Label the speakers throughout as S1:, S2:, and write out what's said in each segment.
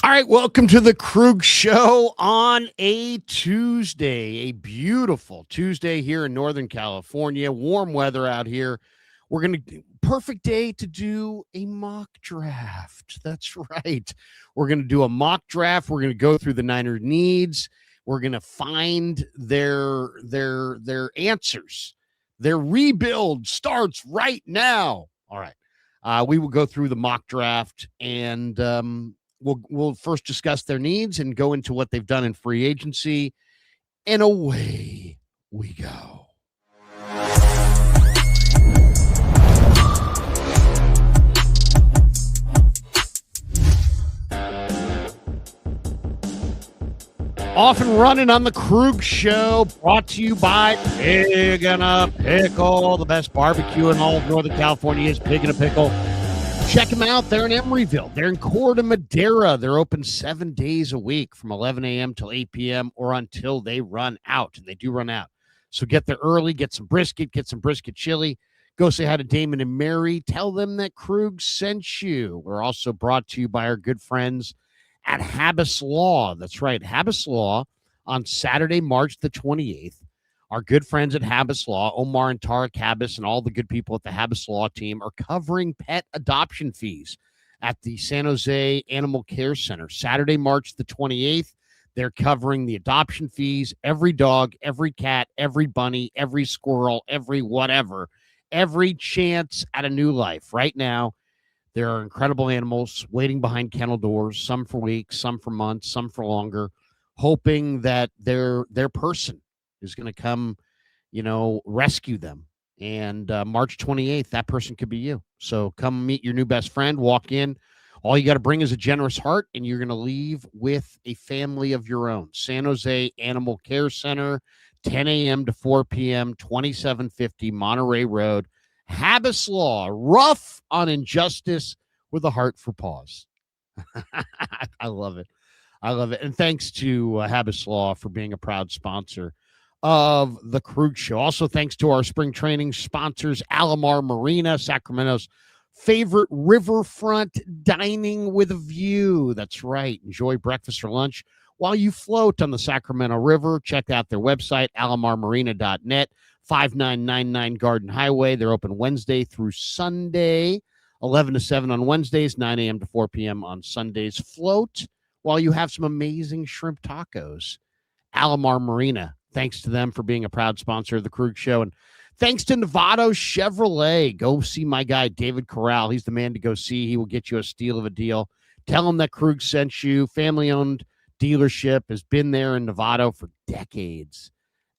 S1: All right, welcome to the Krug Show on a Tuesday, a beautiful Tuesday here in Northern California. Warm weather out here. We're going to perfect day to do a mock draft. That's right. We're going to do a mock draft. We're going to go through the Niner needs. We're going to find their answers. Their rebuild starts right now. All right. We will go through the mock draft and we'll first discuss their needs and go into what they've done in free agency, and away we go. Off and running on the Krug Show, brought to you by Pig and a Pickle. The best barbecue in all of Northern California is Pig and a Pickle. Check them out. They're in Emeryville. They're in Corte Madera. They're open 7 days a week from 11 a.m. till 8 p.m. or until they run out. And they do run out. So get there early, get some brisket chili. Go say hi to Damon and Mary. Tell them that Krug sent you. We're also brought to you by our good friends at Habbas Law. That's right, Habbas Law on Saturday, March the 28th. Our good friends at Habbas Law, Omar and Tarek Habbas, and all the good people at the Habbas Law team are covering pet adoption fees at the San Jose Animal Care Center. Saturday, March the 28th, they're covering the adoption fees. Every dog, every cat, every bunny, every squirrel, every whatever, every chance at a new life. Right now, there are incredible animals waiting behind kennel doors, some for weeks, some for months, some for longer, hoping that their person is going to come, rescue them. And March 28th, that person could be you. So come meet your new best friend, walk in. All you got to bring is a generous heart, and you're going to leave with a family of your own. San Jose Animal Care Center, 10 a.m. to 4 p.m., 2750 Monterey Road. Habbas Law, rough on injustice with a heart for paws. I love it. I love it. And thanks to Habbas Law for being a proud sponsor of the Krug Show. Also, thanks to our spring training sponsors, Alamar Marina, Sacramento's favorite riverfront dining with a view. That's right. Enjoy breakfast or lunch while you float on the Sacramento River. Check out their website, alamarmarina.net, 5999 Garden Highway. They're open Wednesday through Sunday, 11 to 7 on Wednesdays, 9 a.m. to 4 p.m. on Sundays. Float while you have some amazing shrimp tacos. Alamar Marina. Thanks to them for being a proud sponsor of the Krug Show. And thanks to Novato Chevrolet. Go see my guy, David Corral. He's the man to go see. He will get you a steal of a deal. Tell him that Krug sent you. Family-owned dealership, has been there in Novato for decades.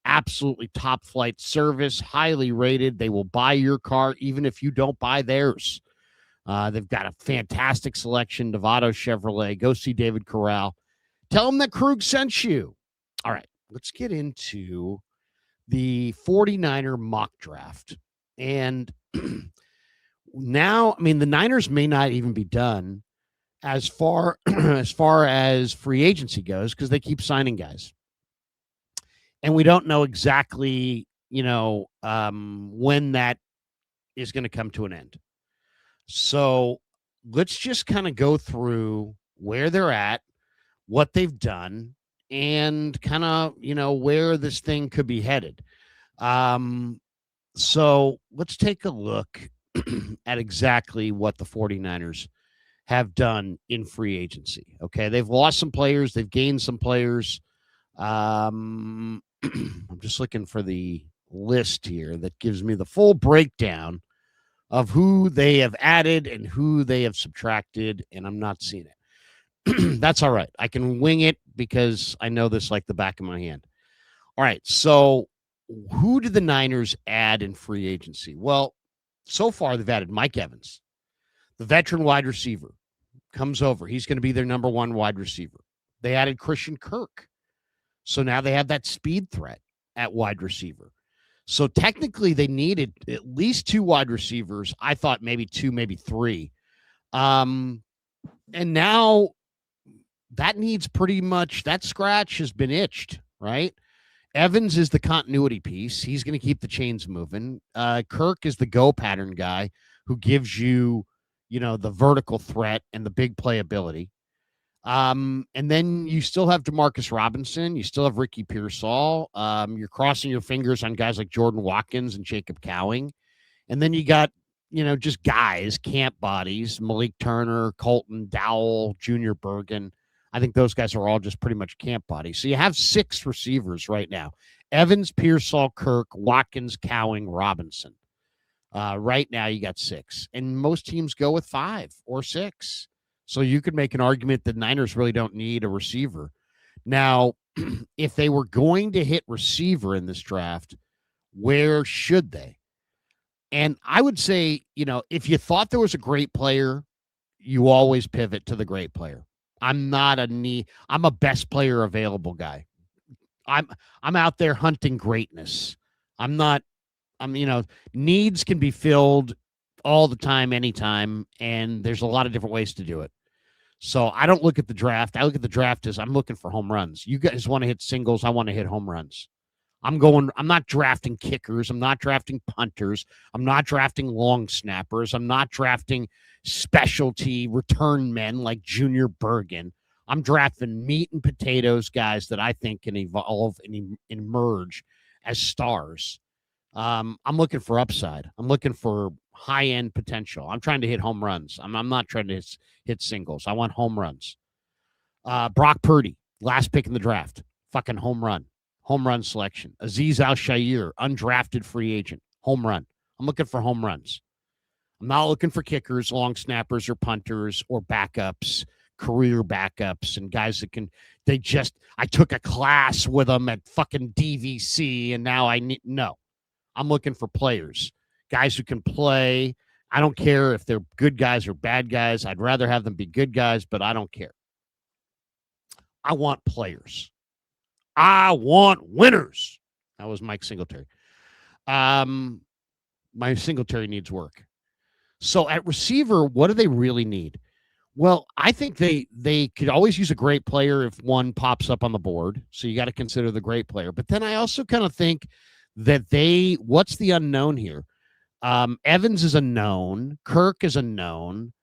S1: Absolutely top-flight service, highly rated. They will buy your car even if you don't buy theirs. They've got a fantastic selection, Novato Chevrolet. Go see David Corral. Tell him that Krug sent you. All right. Let's get into the 49er mock draft. And now, the Niners may not even be done as far as free agency goes because they keep signing guys. And we don't know exactly, when that is going to come to an end. So let's just kind of go through where they're at, what they've done, and kind of, where this thing could be headed. So let's take a look at exactly what the 49ers have done in free agency. Okay, they've lost some players. They've gained some players. I'm just looking for the list here that gives me the full breakdown of who they have added and who they have subtracted, and I'm not seeing it. That's all right. I can wing it because I know this like the back of my hand. All right. So who did the Niners add in free agency? Well, so far they've added Mike Evans, the veteran wide receiver, comes over. He's going to be their number one wide receiver. They added Christian Kirk. So now they have that speed threat at wide receiver. So technically they needed at least two wide receivers. I thought maybe two, maybe three. And now that needs pretty much, that scratch has been itched, right? Evans is the continuity piece. He's going to keep the chains moving. Kirk is the go pattern guy who gives you, the vertical threat and the big playability. And then you still have Demarcus Robinson. You still have Ricky Pearsall. You're crossing your fingers on guys like Jordan Watkins and Jacob Cowing. And then you got, just guys, camp bodies, Malik Turner, Colton Dowell, Junior Bergen. I think those guys are all just pretty much camp bodies. So you have 6 receivers right now: Evans, Pearsall, Kirk, Watkins, Cowing, Robinson. Right now you got 6. And most teams go with 5 or 6. So you could make an argument that Niners really don't need a receiver. Now, if they were going to hit receiver in this draft, where should they? And I would say, if you thought there was a great player, you always pivot to the great player. I'm a best player available guy. I'm out there hunting greatness. Needs can be filled all the time, anytime, and there's a lot of different ways to do it. So I don't look at the draft. I look at the draft as I'm looking for home runs. You guys want to hit singles. I want to hit home runs. I'm not drafting kickers. I'm not drafting punters. I'm not drafting long snappers. I'm not drafting specialty return men like Junior Bergen. I'm drafting meat and potatoes guys that I think can evolve and emerge as stars. I'm looking for upside. I'm looking for high-end potential. I'm trying to hit home runs. I'm not trying to hit singles. I want home runs. Brock Purdy, last pick in the draft, fucking home run selection. Azeez Al-Shaair, undrafted free agent, home run. I'm looking for home runs. I'm not looking for kickers, long snappers, or punters, or backups, career backups, and guys that can. I took a class with them at fucking DVC, and now no. I'm looking for players, guys who can play. I don't care if they're good guys or bad guys. I'd rather have them be good guys, but I don't care. I want players. I want winners. That was Mike Singletary. My Singletary needs work. So at receiver, what do they really need? Well, I think they could always use a great player if one pops up on the board. So you got to consider the great player. But then I also kind of think that what's the unknown here? Evans is a known. Kirk is a known.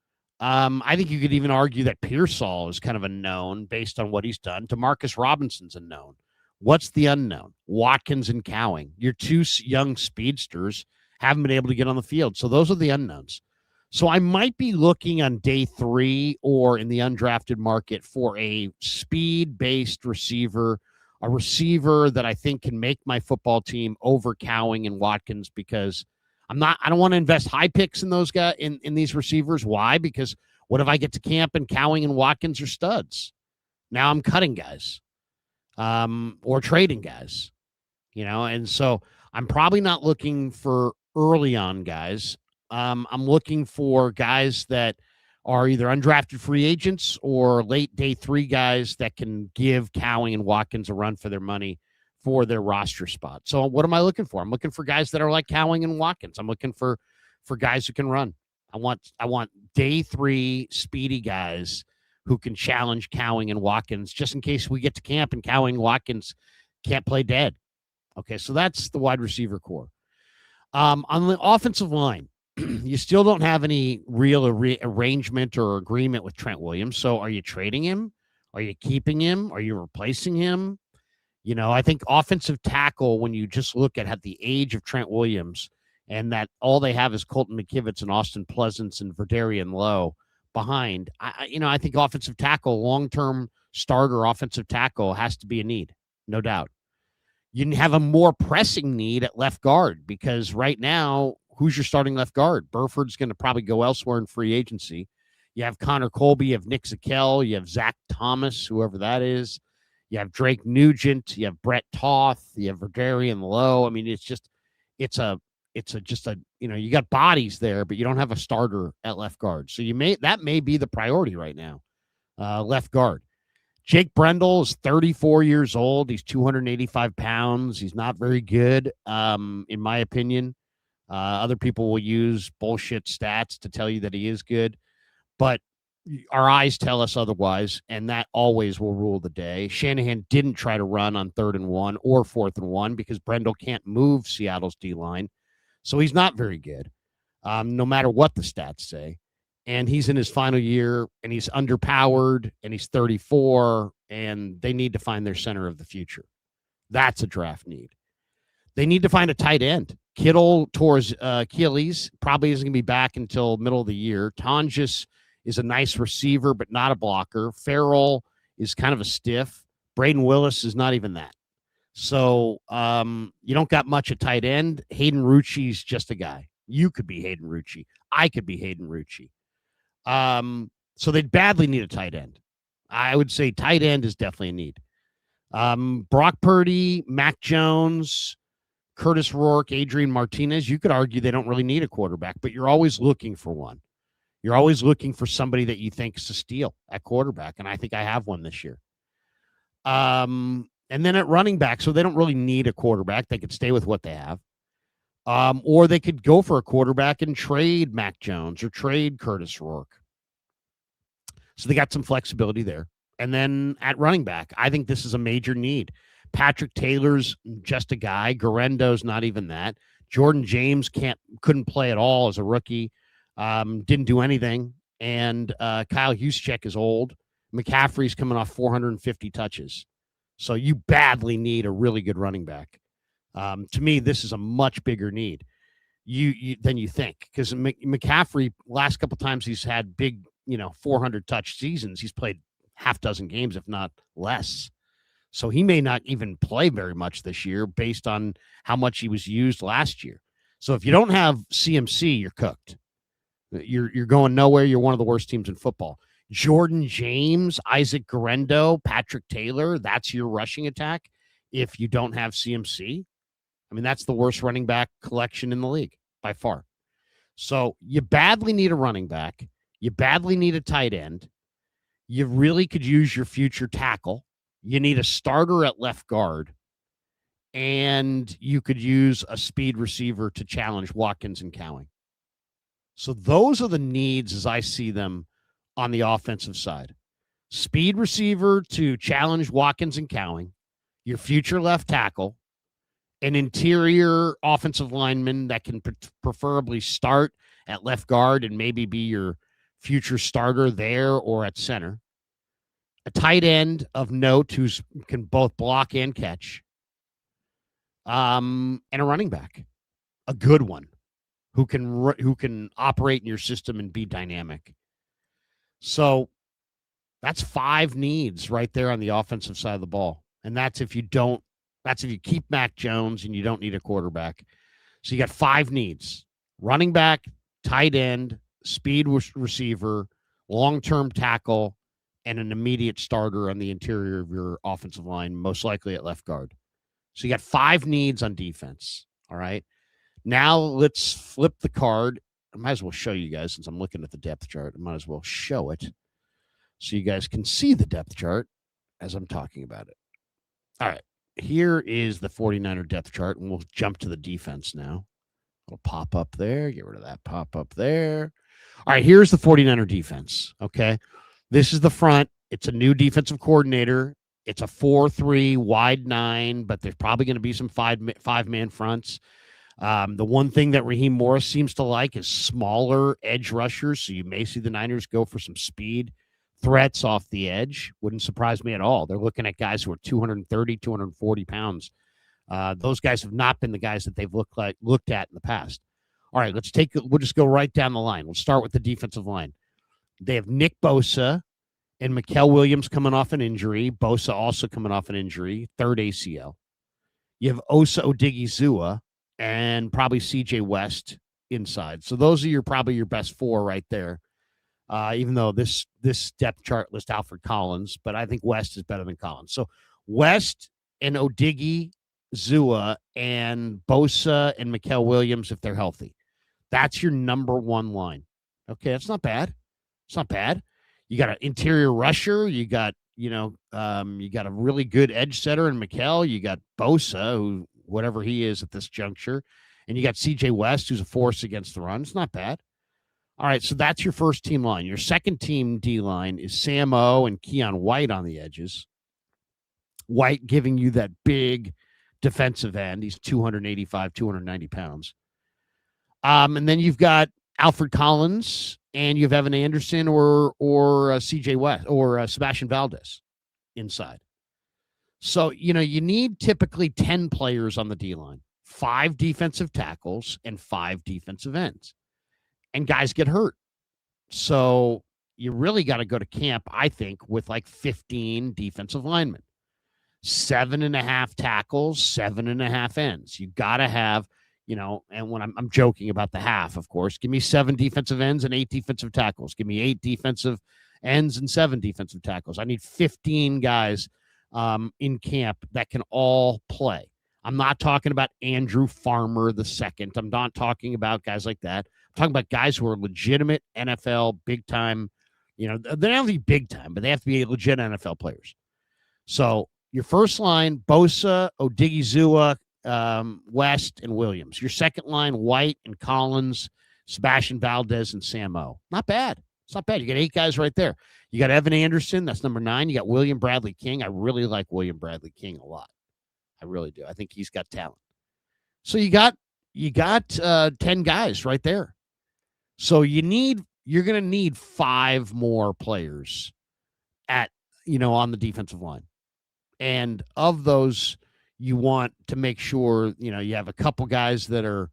S1: I think you could even argue that Pearsall is kind of a known based on what he's done. Demarcus Robinson's a known. What's the unknown? Watkins and Cowing. Your 2 young speedsters haven't been able to get on the field. So those are the unknowns. So I might be looking on day 3 or in the undrafted market for a speed-based receiver, a receiver that I think can make my football team over Cowing and Watkins, because I don't want to invest high picks in those guys in these receivers. Why? Because what if I get to camp and Cowing and Watkins are studs? Now I'm cutting guys, or trading guys, and so I'm probably not looking for early on guys. I'm looking for guys that are either undrafted free agents or late day 3 guys that can give Cowing and Watkins a run for their money for their roster spot. So what am I looking for? I'm looking for guys that are like Cowing and Watkins. I'm looking for guys who can run. I want day 3 speedy guys who can challenge Cowing and Watkins just in case we get to camp and Cowing and Watkins can't play dead. Okay, so that's the wide receiver core. On the offensive line, you still don't have any real arrangement or agreement with Trent Williams. So are you trading him? Are you keeping him? Are you replacing him? I think offensive tackle, when you just look at the age of Trent Williams and that all they have is Colton McKivitz and Austin Pleasance and Verdarian Lowe behind, I think offensive tackle, long-term starter offensive tackle has to be a need, no doubt. You can have a more pressing need at left guard because right now, who's your starting left guard? Burford's going to probably go elsewhere in free agency. You have Connor Colby, you have Nick Zakelj, you have Zach Thomas, whoever that is. You have Drake Nugent, you have Brett Toth, you have Verdarian Lowe. I mean, you got bodies there, but you don't have a starter at left guard. So that may be the priority right now, left guard. Jake Brendel is 34 years old. He's 285 pounds. He's not very good, in my opinion. Other people will use bullshit stats to tell you that he is good, but our eyes tell us otherwise, and that always will rule the day. Shanahan didn't try to run on 3rd and 1 or 4th and 1 because Brendel can't move Seattle's D-line, so he's not very good, no matter what the stats say. and he's in his final year, and he's underpowered, and he's 34, and they need to find their center of the future. That's a draft need. They need to find a tight end. Kittle tore his Achilles, probably isn't going to be back until middle of the year. Tonjes is a nice receiver, but not a blocker. Farrell is kind of a stiff. Braden Willis is not even that. So you don't got much at tight end. Hayden Rucci's just a guy. You could be Hayden Rucci. I could be Hayden Rucci. So they badly need a tight end. I would say tight end is definitely a need. Brock Purdy, Mac Jones, Curtis Rourke, Adrian Martinez, you could argue they don't really need a quarterback, but you're always looking for one. You're always looking for somebody that you think is a steal at quarterback, and I think I have one this year. And then at running back, so they don't really need a quarterback. They could stay with what they have. Or they could go for a quarterback and trade Mac Jones or trade Curtis Rourke. So they got some flexibility there. And then at running back, I think this is a major need. Patrick Taylor's just a guy. Garendo's not even that. Jordan James couldn't play at all as a rookie. Didn't do anything. And Kyle Juszczyk is old. McCaffrey's coming off 450 touches. So you badly need a really good running back. To me, this is a much bigger need than you think, because McCaffrey, last couple times he's had big, 400 touch seasons, he's played half dozen games, if not less. So he may not even play very much this year based on how much he was used last year. So if you don't have CMC, you're cooked. You're going nowhere. You're one of the worst teams in football. Jordan James, Isaac Garendo, Patrick Taylor, that's your rushing attack. If you don't have CMC, I mean, that's the worst running back collection in the league by far. So you badly need a running back. You badly need a tight end. You really could use your future tackle. You need a starter at left guard. And you could use a speed receiver to challenge Watkins and Cowing. So those are the needs as I see them on the offensive side. Speed receiver to challenge Watkins and Cowing, your future left tackle, an interior offensive lineman that can preferably start at left guard and maybe be your future starter there or at center, a tight end of note who can both block and catch, and a running back, a good one who can operate in your system and be dynamic. So that's 5 needs right there on the offensive side of the ball. And that's if you keep Mac Jones and you don't need a quarterback. So you got 5 needs: running back, tight end, speed receiver, long-term tackle, and an immediate starter on the interior of your offensive line, most likely at left guard. So you got 5 needs on defense. All right. Now let's flip the card. I might as well show you guys, since I'm looking at the depth chart. I might as well show it so you guys can see the depth chart as I'm talking about it. All right. Here is the 49er depth chart, and we'll jump to the defense now. It'll pop up there. Get rid of that pop up there. All right, here's the 49er defense, okay? This is the front. It's a new defensive coordinator. It's a 4-3, wide 9, but there's probably going to be some five-man fronts. The one thing that Raheem Morris seems to like is smaller edge rushers, so you may see the Niners go for some speed threats off the edge. Wouldn't surprise me at all. They're looking at guys who are 230, 240 pounds. Those guys have not been the guys that they've looked at in the past. All right, we'll just go right down the line. We'll start with the defensive line. They have Nick Bosa and Mikael Williams coming off an injury. Bosa also coming off an injury, 3rd ACL. You have Osa Odigizua and probably CJ West inside. So those are probably your best 4 right there. Even though this depth chart lists Alfred Collins, but I think West is better than Collins. So West and Odigizua and Bosa and Mikael Williams, if they're healthy. That's your number 1 line. Okay, that's not bad. It's not bad. You got an interior rusher. You got, you got a really good edge setter in Mikael. You got Bosa, who whatever he is at this juncture, and you got CJ West, who's a force against the run. It's not bad. All right, so that's your first team line. Your second team D line is Sam O and Keon White on the edges. White giving you that big defensive end. He's 285, 290 pounds. And then you've got Alfred Collins and you have Evan Anderson or CJ West or Sebastian Valdez inside. So, you need typically 10 players on the D line, 5 defensive tackles, and 5 defensive ends. And guys get hurt. So, you really got to go to camp, I think, with like 15 defensive linemen, 7.5 tackles, 7.5 ends. You got to have, and when I'm joking about the half, of course, give me 7 defensive ends and 8 defensive tackles. Give me 8 defensive ends and 7 defensive tackles. I need 15 guys in camp that can all play. I'm not talking about Andrew Farmer II. I'm not talking about guys like that. I'm talking about guys who are legitimate NFL big time. They don't have to be big time, but they have to be legit NFL players. So your first line, Bosa, Odigizua, West, and Williams. Your second line, White and Collins, Sebastian Valdez, and Samo. Not bad. It's not bad. You got 8 guys right there. You got Evan Anderson. That's number 9. You got William Bradley King. I really like William Bradley King a lot. I really do. I think he's got talent. So you got 10 guys right there. So you're going to need 5 more players on the defensive line. And of those, you want to make sure, you have a couple guys that are,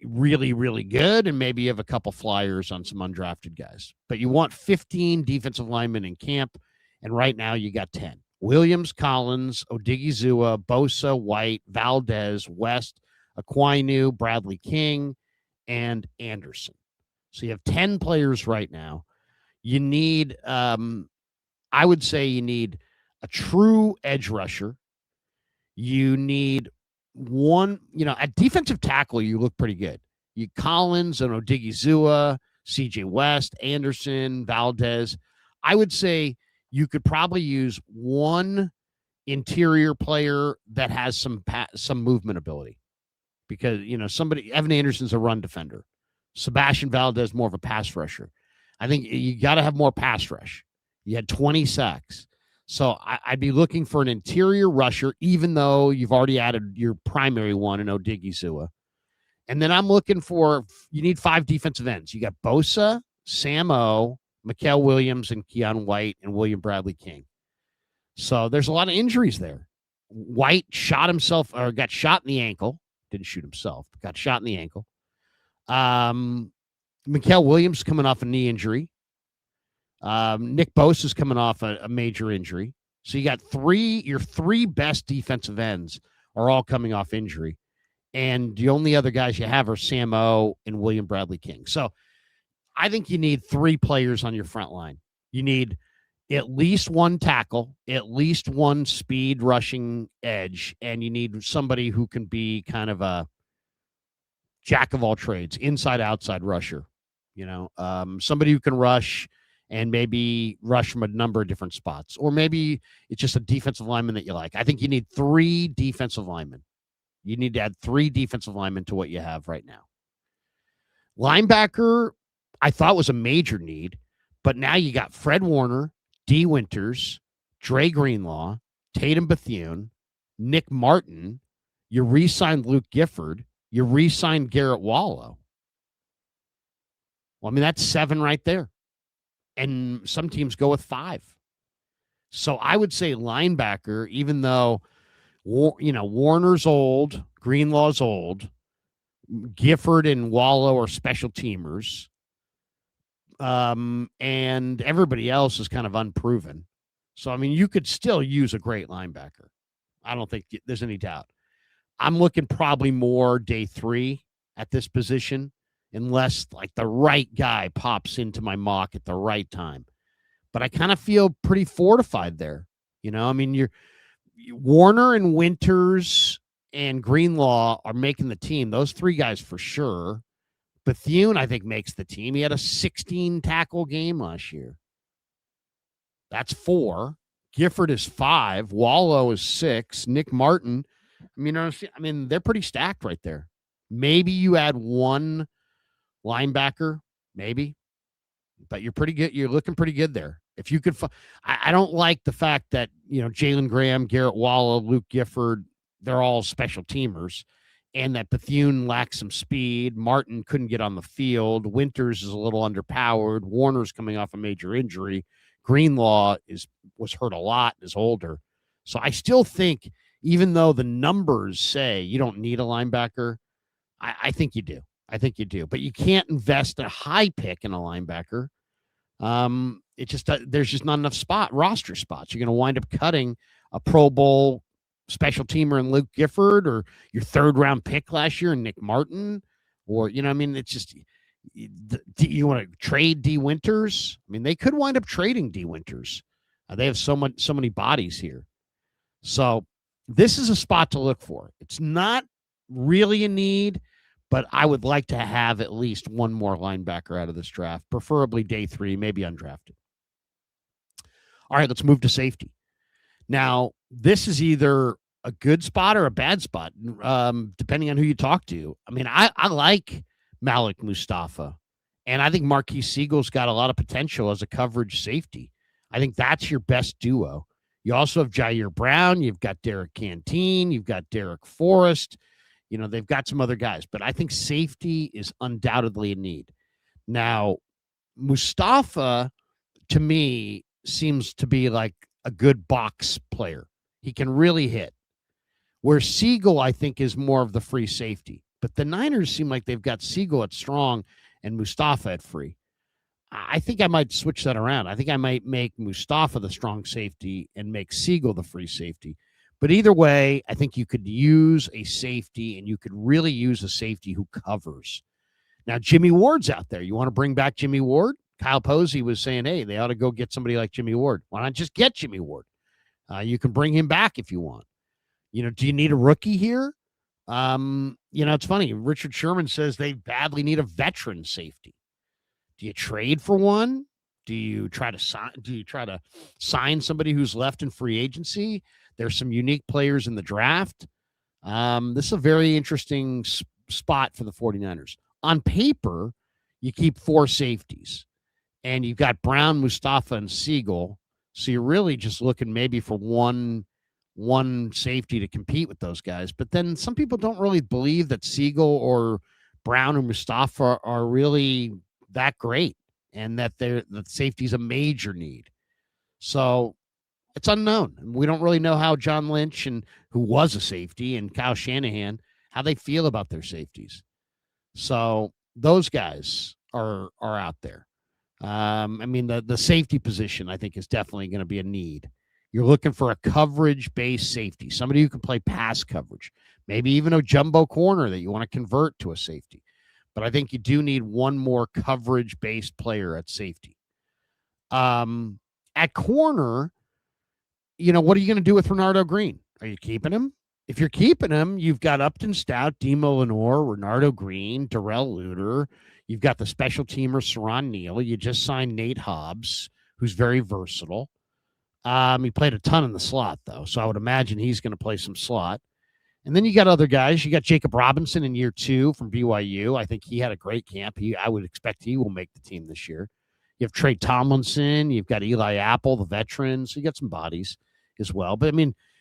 S1: really, really good. And maybe you have a couple flyers on some undrafted guys. But you want 15 defensive linemen in camp. And right now you got 10. Williams, Collins, Odigizua, Bosa, White, Valdez, West, Aquinu, Bradley King, and Anderson. So you have 10 players right now. You need, I would say you need a true edge rusher. You need one, at defensive tackle, you look pretty good. You Collins and Odigizua, CJ West, Anderson, Valdez. I would say you could probably use one interior player that has some movement ability because, Evan Anderson's a run defender. Sebastian Valdez more of a pass rusher. I think you got to have more pass rush. You had 20 sacks. So I'd be looking for an interior rusher, even though you've already added your primary one in Odigizua. And then I'm looking you need 5 defensive ends. You got Bosa, Samo, Mikael Williams, and Keon White, and William Bradley King. So there's a lot of injuries there. White got shot in the ankle. Didn't shoot himself, but got shot in the ankle. Mikael Williams coming off a knee injury. Nick Bosa is coming off a major injury. So you got your 3 best defensive ends are all coming off injury. And the only other guys you have are Samo and William Bradley King. So I think you need 3 players on your front line. You need at least 1 tackle, at least 1 speed rushing edge, and you need somebody who can be kind of a jack of all trades, inside, outside rusher. Somebody who can rush and maybe rush from a number of different spots. Or maybe it's just a defensive lineman that you like. I think you need 3 defensive linemen. You need to add 3 defensive linemen to what you have right now. Linebacker, I thought was a major need, but now you got Fred Warner, D. Winters, Dre Greenlaw, Tatum Bethune, Nick Martin. You re-signed Luke Gifford. You re-signed Garrett Wallow. Well, that's 7 right there. And some teams go with 5. So I would say linebacker, even though, Warner's old, Greenlaw's old, Gifford and Wallow are special teamers, and everybody else is kind of unproven. So, you could still use a great linebacker. I don't think there's any doubt. I'm looking probably more day 3 at this position, unless like the right guy pops into my mock at the right time. But I kind of feel pretty fortified there. You're Warner and Winters and Greenlaw are making the team. Those 3 guys for sure. Bethune, I think, makes the team. He had a 16 tackle game last year. That's 4. Gifford is 5. Wallow is 6. Nick Martin. They're pretty stacked right there. Maybe you add 1 linebacker, maybe, but you're pretty good. You're looking pretty good there. If you could, I don't like the fact that Jalen Graham, Garrett Wallow, Luke Gifford, they're all special teamers, and that Bethune lacks some speed. Martin couldn't get on the field. Winters is a little underpowered. Warner's coming off a major injury. Greenlaw was hurt a lot and is older. So I still think, even though the numbers say you don't need a linebacker, I think you do. I think you do. But you can't invest a high pick in a linebacker. It just there's just not enough roster spots. You're going to wind up cutting a Pro Bowl special teamer in Luke Gifford, or your third round pick last year in Nick Martin, or it's just, you want to trade D Winters? I mean, they could wind up trading D Winters. They have so many bodies here. So this is a spot to look for. It's not really a need, but I would like to have at least one more linebacker out of this draft, preferably day 3, maybe undrafted. All right, let's move to safety. Now, this is either a good spot or a bad spot, depending on who you talk to. I mean, I like Malik Mustafa, and I think Marquise Siegel's got a lot of potential as a coverage safety. I think that's your best duo. You also have Jair Brown. You've got Derek Canteen. You've got Derek Forrest. They've got some other guys, but I think safety is undoubtedly a need. Now, Mustafa, to me, seems to be like a good box player. He can really hit. Where Siegel, I think, is more of the free safety. But the Niners seem like they've got Siegel at strong and Mustafa at free. I think I might switch that around. I think I might make Mustafa the strong safety and make Siegel the free safety. But either way, I think you could use a safety, and you could really use a safety who covers. Now, Jimmy Ward's out there. You want to bring back Jimmy Ward? Kyle Posey was saying, hey, they ought to go get somebody like Jimmy Ward. Why not just get Jimmy Ward? You can bring him back if you want. Do you need a rookie here? It's funny. Richard Sherman says they badly need a veteran safety. Do you trade for one? Do you try to sign somebody who's left in free agency? There's some unique players in the draft. This is a very interesting spot for the 49ers. On paper, you keep 4 safeties, and you've got Brown, Mustafa, and Siegel. So you're really just looking maybe for one safety to compete with those guys. But then some people don't really believe that Siegel or Brown or Mustafa are really that great, and that the safety's a major need. So it's unknown. We don't really know how John Lynch, and who was a safety, and Kyle Shanahan, how they feel about their safeties. So those guys are out there. The safety position, I think, is definitely going to be a need. You're looking for a coverage-based safety, somebody who can play pass coverage, maybe even a jumbo corner that you want to convert to a safety. But I think you do need one more coverage-based player at safety. At corner, what are you going to do with Renardo Green? Are you keeping him? If you're keeping him, you've got Upton Stout, Demo Lenore, Renardo Green, Darrell Luter. You've got the special teamer, Saron Neal. You just signed Nate Hobbs, who's very versatile. He played a ton in the slot, though, so I would imagine he's going to play some slot. And then you got other guys. You got Jacob Robinson in year 2 from BYU. I think he had a great camp. I would expect he will make the team this year. You have Trey Tomlinson. You've got Eli Apple, the veteran. So you got some bodies as well. But,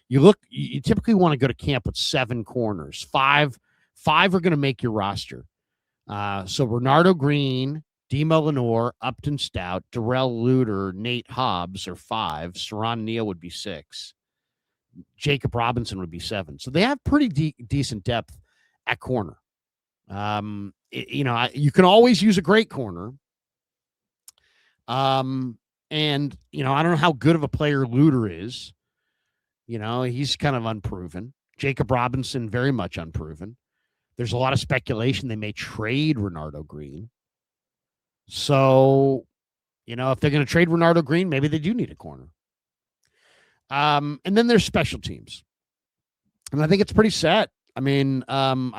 S1: you typically want to go to camp with 7 corners. Five are going to make your roster. So Renardo Green, Demo Lenore, Upton Stout, Darrell Luter, Nate Hobbs are 5. Saron Neal would be 6. Jacob Robinson would be 7. So they have pretty decent depth at corner. You can always use a great corner. I don't know how good of a player Luter is. He's kind of unproven. Jacob Robinson, very much unproven. There's a lot of speculation they may trade Renardo Green. So, if they're going to trade Renardo Green, maybe they do need a corner. And then there's special teams. And I think it's pretty set. I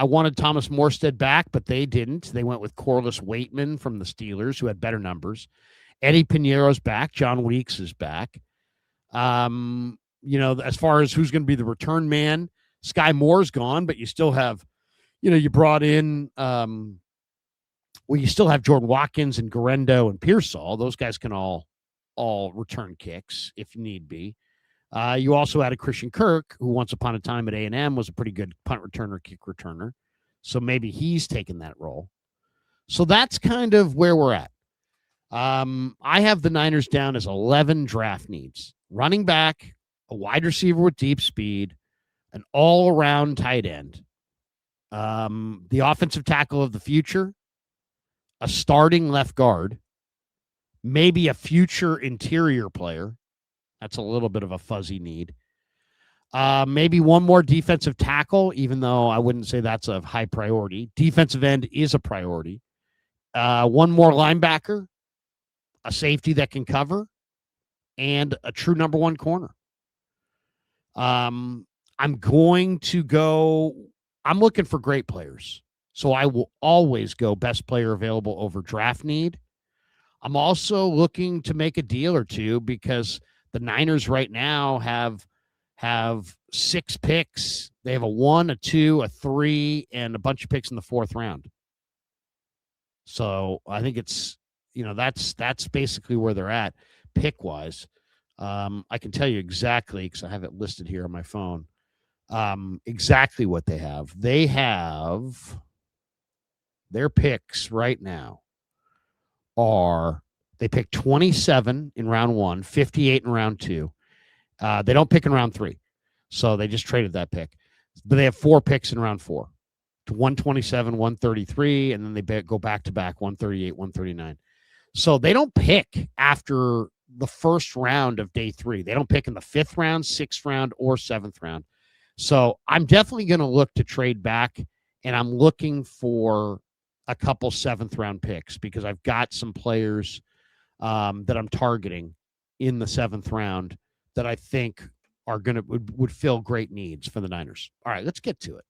S1: wanted Thomas Morstead back, but they didn't. They went with Corliss Waitman from the Steelers, who had better numbers. Eddie Piñeiro's back. John Weeks is back. As far as who's going to be the return man, Sky Moore's gone, but you still have, you brought in, you still have Jordan Watkins and Garendo and Pearsall. Those guys can all return kicks if need be. You also added Christian Kirk, who once upon a time at A&M was a pretty good punt returner, kick returner. So maybe he's taken that role. So that's kind of where we're at. I have the Niners down as 11 draft needs. Running back, a wide receiver with deep speed, an all-around tight end, the offensive tackle of the future, a starting left guard, maybe a future interior player. That's a little bit of a fuzzy need. Maybe one more defensive tackle, even though I wouldn't say that's a high priority. Defensive end is a priority. One more linebacker, a safety that can cover, and a true number one corner. I'm looking for great players. So I will always go best player available over draft need. I'm also looking to make a deal or two because the Niners right now have 6 picks. They have a 1, a 2, a 3, and a bunch of picks in the 4th round. So I think it's, that's basically where they're at pick-wise. I can tell you exactly, because I have it listed here on my phone, exactly what they have. They have their picks right now they pick 27 in round 1, 58 in round 2. They don't pick in round 3. So they just traded that pick. But they have 4 picks in round 4. 127, 133, and then they go back-to-back, 138, 139. So they don't pick after the first round of day 3. They don't pick in the 5th round, 6th round, or 7th round. So I'm definitely going to look to trade back, and I'm looking for a couple 7th-round picks because I've got some players that I'm targeting in the 7th round that I think are would fill great needs for the Niners. All right, let's get to it.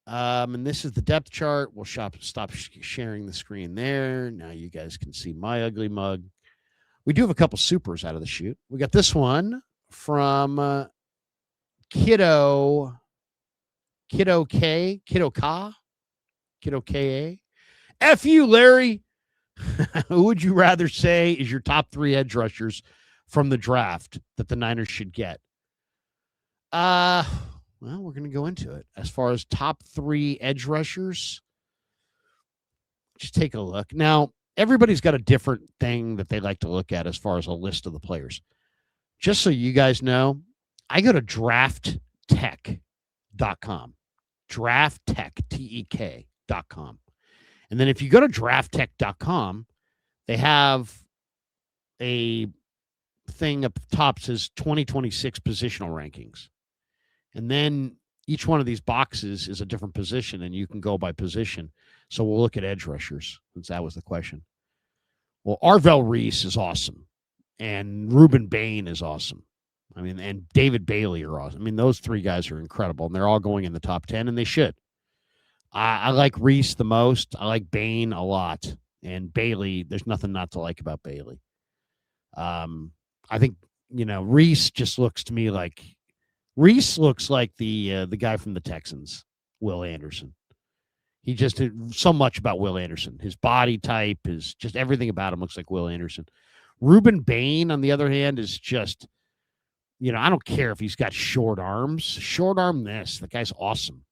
S1: And this is the depth chart. We'll stop sharing the screen there. Now you guys can see my ugly mug. We do have a couple supers out of the chute. We got this one from Kiddo Ka. F you, Larry. Who would you rather say is your top 3 edge rushers from the draft that the Niners should get? Well, we're going to go into it. As far as top 3 edge rushers, just take a look. Now, everybody's got a different thing that they like to look at as far as a list of the players. Just so you guys know, I go to drafttech.com. drafttech.com. And then if you go to drafttech.com, they have a thing up top says 2026 positional rankings. And then each one of these boxes is a different position, and you can go by position. So we'll look at edge rushers, since that was the question. Well, Arvell Reese is awesome, and Ruben Bain is awesome. I mean, and David Bailey are awesome. I mean, those 3 guys are incredible, and they're all going in the top 10, and they should. I like Reese the most. I like Bain a lot. And Bailey, there's nothing not to like about Bailey. I think, Reese just looks to me like the guy from the Texans, Will Anderson. He just did so much about Will Anderson. His body type is just everything about him looks like Will Anderson. Ruben Bain, on the other hand, is just, I don't care if he's got short arms. Short arm this. The guy's awesome.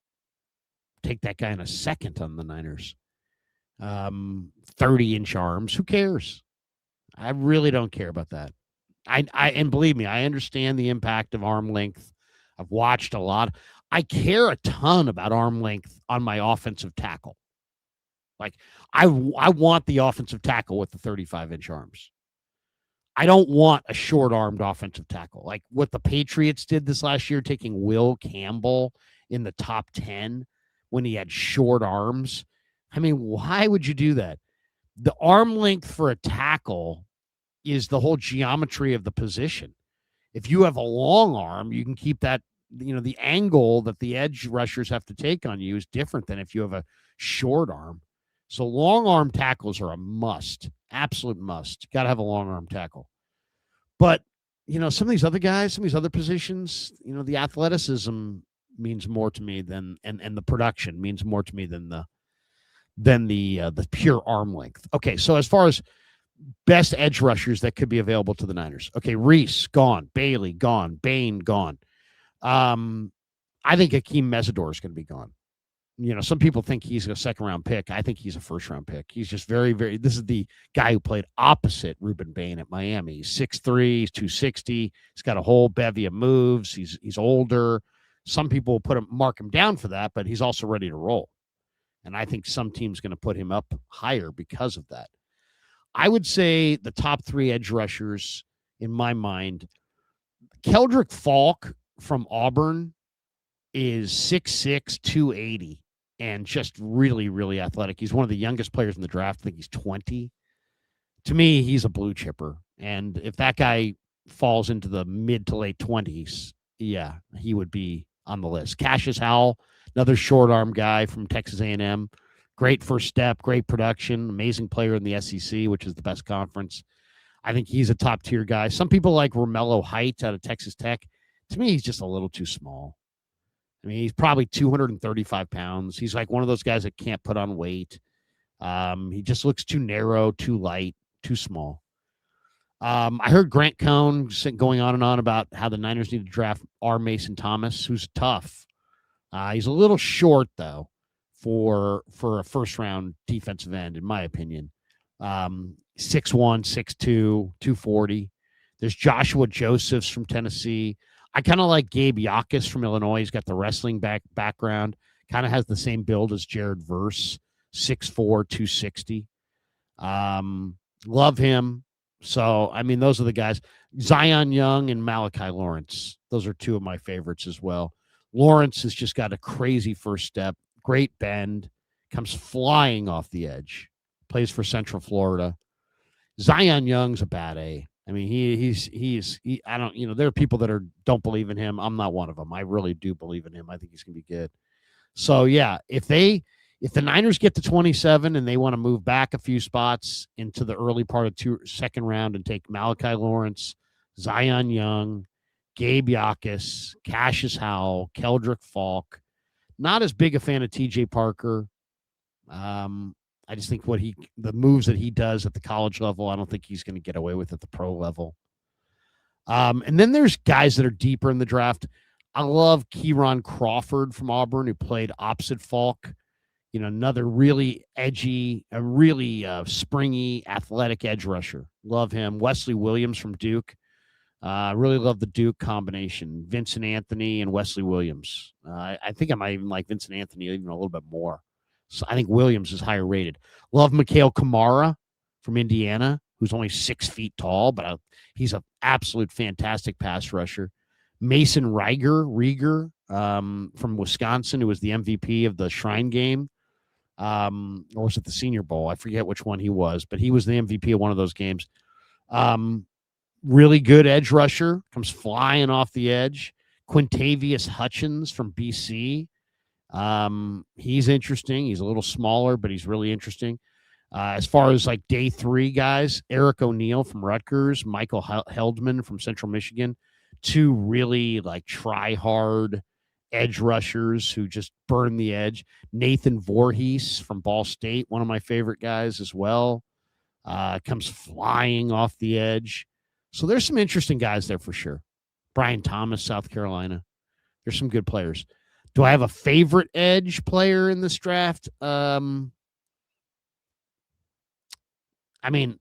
S1: Take that guy in a second on the Niners. 30-inch arms. Who cares? I really don't care about that. And believe me, I understand the impact of arm length. I've watched a lot. I care a ton about arm length on my offensive tackle. Like, I want the offensive tackle with the 35-inch arms. I don't want a short-armed offensive tackle. Like what the Patriots did this last year, taking Will Campbell in the top 10 when he had short arms. I mean, why would you do that? The arm length for a tackle is the whole geometry of the position. If you have a long arm, you can keep that, the angle that the edge rushers have to take on you is different than if you have a short arm. So long arm tackles are a must, absolute must. Got to have a long arm tackle. But, some of these other guys, some of these other positions, the athleticism means more to me than, and the production means more to me than the pure arm length. Okay, so as far as best edge rushers that could be available to the Niners. Okay, Reese, gone. Bailey, gone. Bain, gone. I think Akeem Mesidor is going to be gone. Some people think he's a second-round pick. I think he's a first-round pick. He's just very, very – this is the guy who played opposite Ruben Bain at Miami. He's 6'3", he's 260. He's got a whole bevy of moves. He's older. Some people will mark him down for that, but he's also ready to roll. And I think some team's going to put him up higher because of that. I would say the top three edge rushers, in my mind, Keldrick Falk from Auburn is 6'6", 280, and just really, really athletic. He's one of the youngest players in the draft. I think he's 20. To me, he's a blue chipper. And if that guy falls into the mid to late 20s, yeah, he would be on the list. Cassius Howell, another short arm guy from Texas A&M. Great first step, great production, amazing player in the SEC, which is the best conference. I think he's a top tier guy. Some people like Romello Height out of Texas Tech. To me, he's just a little too small. I mean, he's probably 235 pounds. He's like one of those guys that can't put on weight. He just looks too narrow, too light, too small. I heard Grant Cohn going on and on about how the Niners need to draft R. Mason Thomas, who's tough. He's a little short, though, for a first-round defensive end, in my opinion. 6'1", 6'2", 240. There's Joshua Josephs from Tennessee. I kind of like Gabe Yakis from Illinois. He's got the wrestling background. Kind of has the same build as Jared Verse, 6'4", 260. Love him. So, I mean, those are the guys. Zion Young and Malachi Lawrence. Those are two of my favorites as well. Lawrence has just got a crazy first step, great bend, comes flying off the edge, plays for Central Florida. Zion Young's a bad A. I mean, I don't, there are people that don't believe in him. I'm not one of them. I really do believe in him. I think he's going to be good. So, yeah, if the Niners get to 27 and they want to move back a few spots into the early part of second round and take Malachi Lawrence, Zion Young, Gabe Yakis, Cassius Howell, Keldrick Falk, not as big a fan of TJ Parker. I just think the moves that he does at the college level, I don't think he's going to get away with at the pro level. And then there's guys that are deeper in the draft. I love Kieron Crawford from Auburn, who played opposite Falk. Another really edgy, a really springy, athletic edge rusher. Love him. Wesley Williams from Duke. Really love the Duke combination. Vincent Anthony and Wesley Williams. I think I might even like Vincent Anthony even a little bit more. So I think Williams is higher rated. Love Mikhail Kamara from Indiana, who's only 6 feet tall, but he's an absolute fantastic pass rusher. Mason Rieger from Wisconsin, who was the MVP of the Shrine Game. Or was it the Senior Bowl? I forget which one he was, but he was the MVP of one of those games. Really good edge rusher, comes flying off the edge. Quintavious Hutchins from BC. He's interesting. He's a little smaller, but he's really interesting. As far as like day 3 guys, Eric O'Neill from Rutgers, Michael Heldman from Central Michigan, 2 really like try hard edge rushers who just burn the edge. Nathan Voorhees from Ball State, one of my favorite guys as well, comes flying off the edge. So there's some interesting guys there for sure. Brian Thomas, South Carolina. There's some good players. Do I have a favorite edge player in this draft? I mean,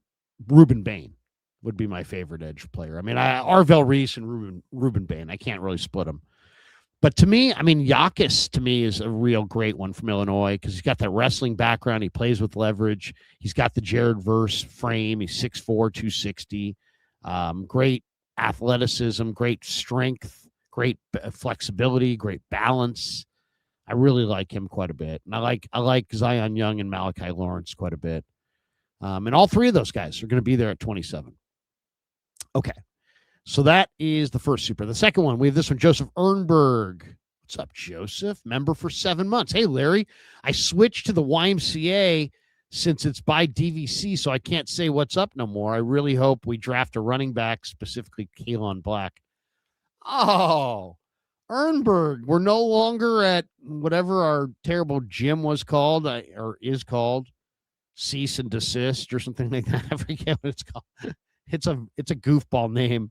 S1: Ruben Bain would be my favorite edge player. I mean, Arvell Reese and Ruben Bain. I can't really split them. But to me, I mean, Yakis to me is a real great one from Illinois because he's got that wrestling background. He plays with leverage. He's got the Jared Verse frame. He's 6'4", 260. Great athleticism, great strength, great flexibility, great balance. I really like him quite a bit. And I like Zion Young and Malachi Lawrence quite a bit. And all 3 of those guys are going to be there at 27. Okay. So that is the first super. The second one, we have this one, Joseph Ernberg. What's up, Joseph? Member for 7 months. Hey, Larry, I switched to the YMCA since it's by DVC, so I can't say what's up no more. I really hope we draft a running back, specifically Kalon Black. Oh, Ernberg, we're no longer at whatever our terrible gym was called or is called. cease and desist or something like that. I forget what it's called. It's a goofball name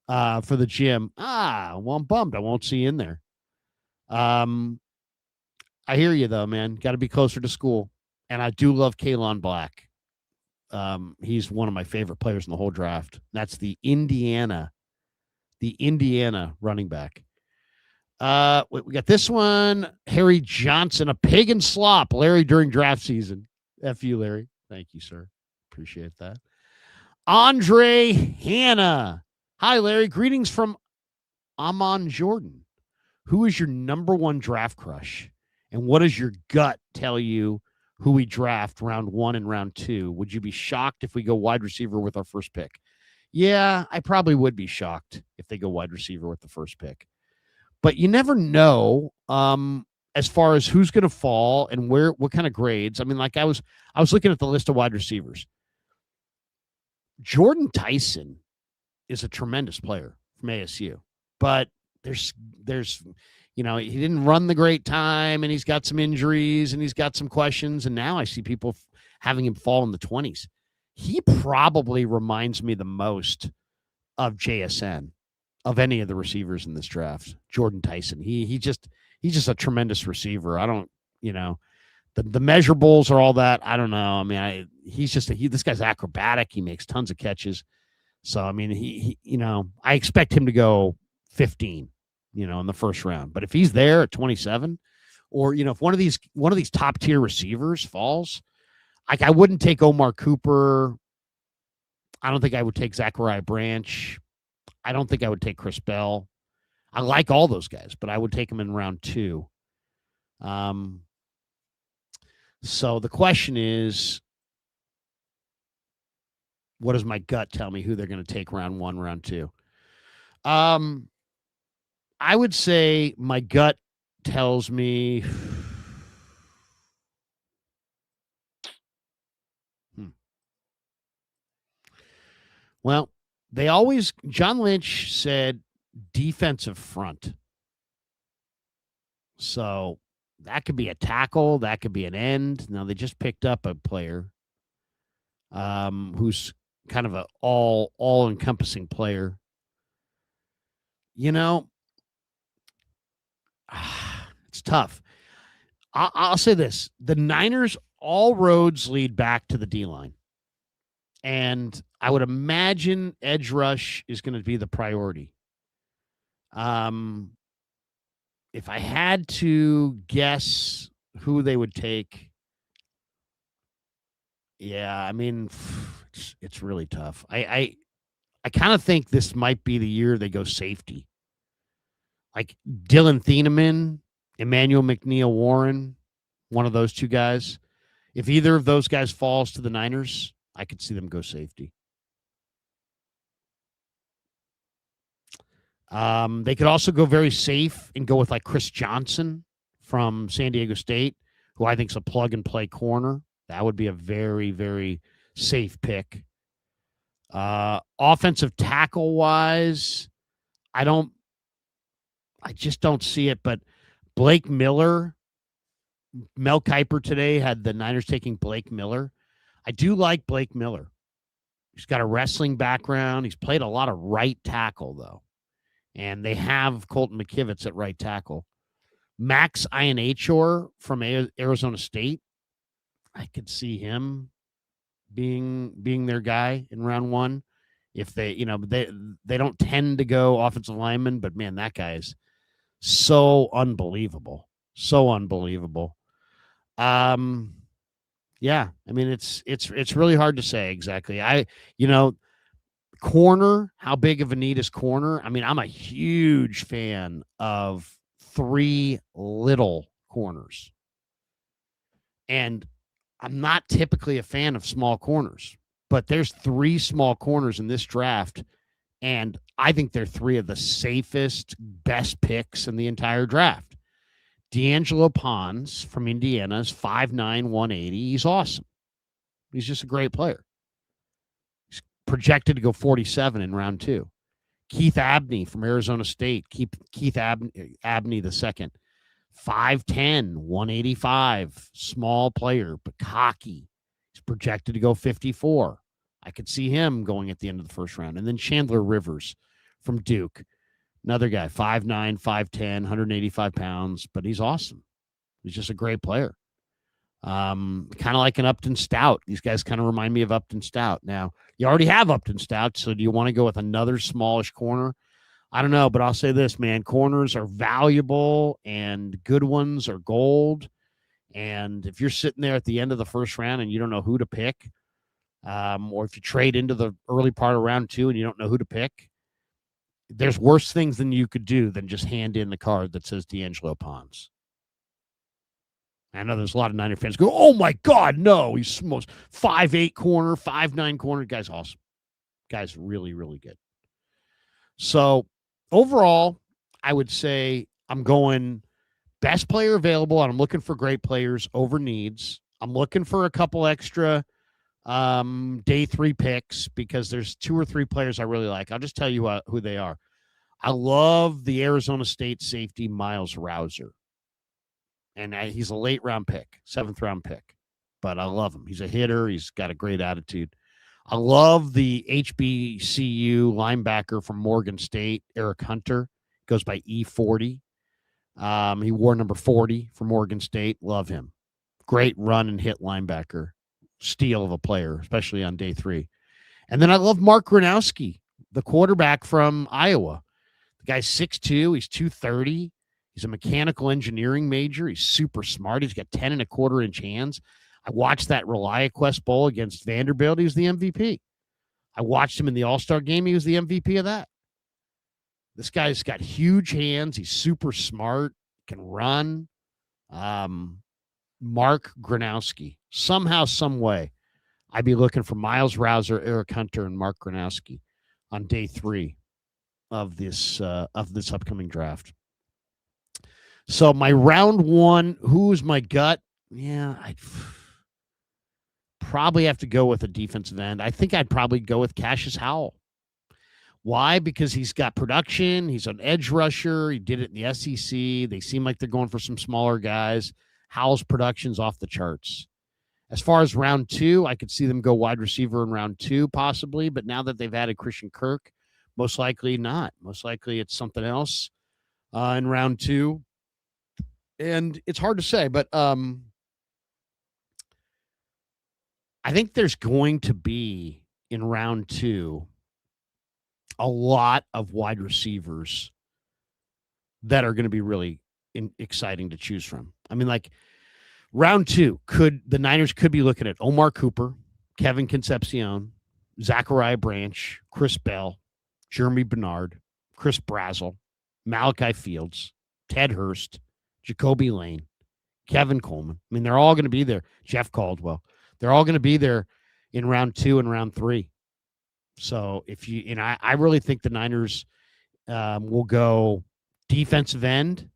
S1: for the gym. Well, I'm bummed I won't see you in there. I hear you though, man. Got to be closer to school, and I do love Kalon Black. He's one of my favorite players in the whole draft. That's the Indiana running back. We got this one. Harry Johnson, a pig and slop. Larry during draft season. F you, Larry. Thank you, sir. Appreciate that. Andre Hanna. Hi, Larry. Greetings from Amman, Jordan. Who is your number one draft crush? And what does your gut tell you who we draft round 1 and round 2? Would you be shocked if we go wide receiver with our first pick? Yeah, I probably would be shocked if they go wide receiver with the first pick. But you never know as far as who's going to fall and what kind of grades. I mean, like I was looking at the list of wide receivers. Jordan Tyson is a tremendous player from ASU, but there's he didn't run the great time, and he's got some injuries, and he's got some questions, and now I see people having him fall in the 20s. He probably reminds me the most of JSN, of any of the receivers in this draft. Jordan Tyson. He's just a tremendous receiver. I don't, the measurables or all that. I don't know. I mean, this guy's acrobatic. He makes tons of catches. So, I mean, he I expect him to go 15, in the first round. But if he's there at 27, or, if one of these top tier receivers falls, like I wouldn't take Omar Cooper. I don't think I would take Zachariah Branch. I don't think I would take Chris Bell. I like all those guys, but I would take them in round 2. So the question is, what does my gut tell me who they're going to take round 1, round 2? I would say my gut tells me well, John Lynch said defensive front. So that could be a tackle. That could be an end. Now they just picked up a player who's kind of a all encompassing player. It's tough. I'll say this. The Niners, all roads lead back to the D-line. And I would imagine edge rush is going to be the priority. If I had to guess who they would take, yeah, I mean, it's really tough. I kind of think this might be the year they go safety. Like Dylan Thieneman, Emmanuel McNeil-Warren, one of those two guys. If either of those guys falls to the Niners, I could see them go safety. They could also go very safe and go with like Chris Johnson from San Diego State, who I think is a plug-and-play corner. That would be a very, very safe pick. Offensive tackle-wise, I just don't see it, but Blake Miller, Mel Kiper today had the Niners taking Blake Miller. I do like Blake Miller. He's got a wrestling background. He's played a lot of right tackle, though. And they have Colton McKivitz at right tackle. Max Ianachor from Arizona State. I could see him being their guy in round 1. If they don't tend to go offensive lineman, but man, that guy is so unbelievable. So unbelievable. Yeah, I mean, it's really hard to say exactly. Corner, how big of a need is corner? I mean, I'm a huge fan of 3 little corners. And I'm not typically a fan of small corners, but there's 3 small corners in this draft, and I think they're 3 of the safest, best picks in the entire draft. D'Angelo Pons from Indiana is 5'9", 180. He's awesome. He's just a great player. He's projected to go 47 in round 2. Keith Abney from Arizona State. Keith Abney the second. 5'10", 185. Small player, but cocky. projected to go 54. I could see him going at the end of the first round. And then Chandler Rivers from Duke, another guy, 5'9", 5'10", 185 pounds, but he's awesome. He's just a great player. Kind of like an Upton Stout. These guys kind of remind me of Upton Stout. Now, you already have Upton Stout, so do you want to go with another smallish corner? I don't know, but I'll say this, man. Corners are valuable, and good ones are gold. And if you're sitting there at the end of the first round and you don't know who to pick, or if you trade into the early part of round 2 and you don't know who to pick, there's worse things than you could do than just hand in the card that says D'Angelo Pons. I know there's a lot of Niner fans go, oh, my God, no. He's most 5'8" corner, 5'9" corner. Guy's awesome. Guy's really, really good. So, overall, I would say I'm going best player available, and I'm looking for great players over needs. I'm looking for a couple extra day 3 picks because there's 2 or 3 players I really like. I'll just tell you who they are. I love the Arizona State safety Miles Rouser. And he's a late round pick, 7th round pick. But I love him. He's a hitter. He's got a great attitude. I love the HBCU linebacker from Morgan State, Eric Hunter. Goes by E40. He wore number 40 for Morgan State. Love him. Great run and hit linebacker. Steal of a player, especially on day 3. And then I love Mark Gronowski, the quarterback from Iowa. The guy's 6'2". He's 230. He's a mechanical engineering major. He's super smart. He's got 10 1/4 inch hands. I watched that ReliaQuest Bowl against Vanderbilt. He was the MVP. I watched him in the All-Star game. He was the MVP of that. This guy's got huge hands. He's super smart, can run. Mark Gronowski. Somehow, some way, I'd be looking for Miles Rouser, Eric Hunter, and Mark Gronowski on day 3 of this upcoming draft. So my round 1, who's my gut? Yeah, I'd probably have to go with a defensive end. I think I'd probably go with Cassius Howell. Why? Because he's got production. He's an edge rusher. He did it in the SEC. They seem like they're going for some smaller guys. Howell's production's off the charts. As far as round 2, I could see them go wide receiver in round 2 possibly, but now that they've added Christian Kirk, most likely not. Most likely it's something else in round 2. And it's hard to say, but I think there's going to be in round 2 a lot of wide receivers that are going to be really exciting to choose from. I mean, like round 2, the Niners could be looking at Omar Cooper, Kevin Concepcion, Zachariah Branch, Chris Bell, Jeremy Bernard, Chris Brazel, Malachi Fields, Ted Hurst, Jacoby Lane, Kevin Coleman. I mean, they're all going to be there. Jeff Caldwell. They're all going to be there in round 2 and round 3. So I really think the Niners will go defensive end,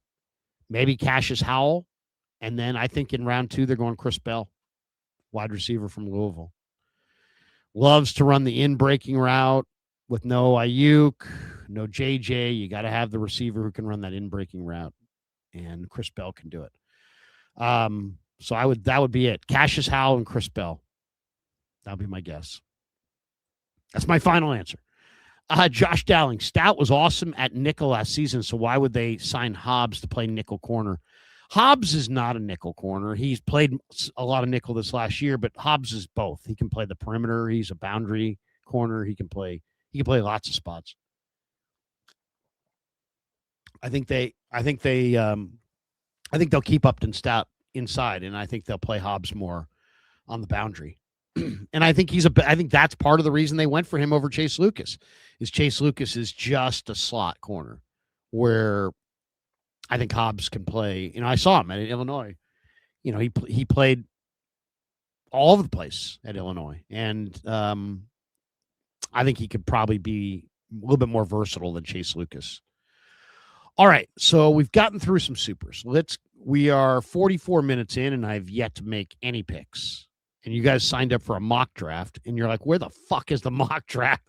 S1: maybe Cassius Howell, and then I think in round 2 they're going Chris Bell, wide receiver from Louisville. Loves to run the in-breaking route with no Ayuk, no JJ. You got to have the receiver who can run that in-breaking route. And Chris Bell can do it. So that would be it. Cassius Howell and Chris Bell. That would be my guess. That's my final answer. Josh Dowling. Stout was awesome at nickel last season, so why would they sign Hobbs to play nickel corner? Hobbs is not a nickel corner. He's played a lot of nickel this last year, but Hobbs is both. He can play the perimeter. He's a boundary corner. He can play lots of spots. I think they'll keep Upton Stout inside, and I think they'll play Hobbs more on the boundary. And I think I think that's part of the reason they went for him over Chase Lucas. Chase Lucas is just a slot corner, where I think Hobbs can play. I saw him at Illinois. He played all over the place at Illinois, and I think he could probably be a little bit more versatile than Chase Lucas. All right, so we've gotten through some supers. We are 44 minutes in, and I've yet to make any picks. And you guys signed up for a mock draft, and you're like, where the fuck is the mock draft?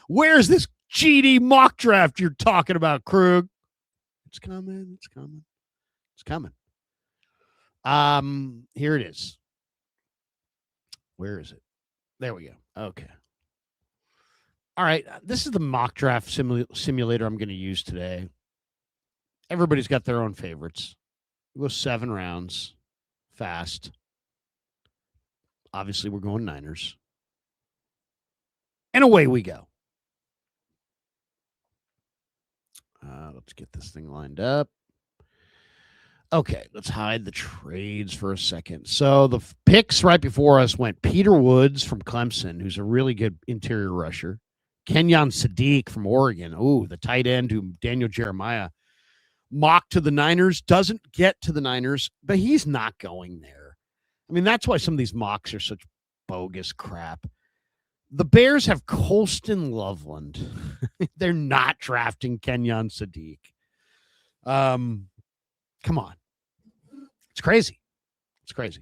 S1: Where's this GD mock draft you're talking about, Krug? It's coming. Here it is. Where is it? There we go. Okay. All right. This is the mock draft simulator I'm going to use today. Everybody's got their own favorites. We'll go 7 rounds fast. Obviously, we're going Niners. And away we go. Let's get this thing lined up. Okay, let's hide the trades for a second. So the picks right before us went Peter Woods from Clemson, who's a really good interior rusher. Kenyon Sadiq from Oregon. Oh, the tight end who Daniel Jeremiah mocked to the Niners. Doesn't get to the Niners, but he's not going there. I mean, that's why some of these mocks are such bogus crap. The Bears have Colston Loveland. They're not drafting Kenyon Sadiq. Come on. It's crazy. It's crazy.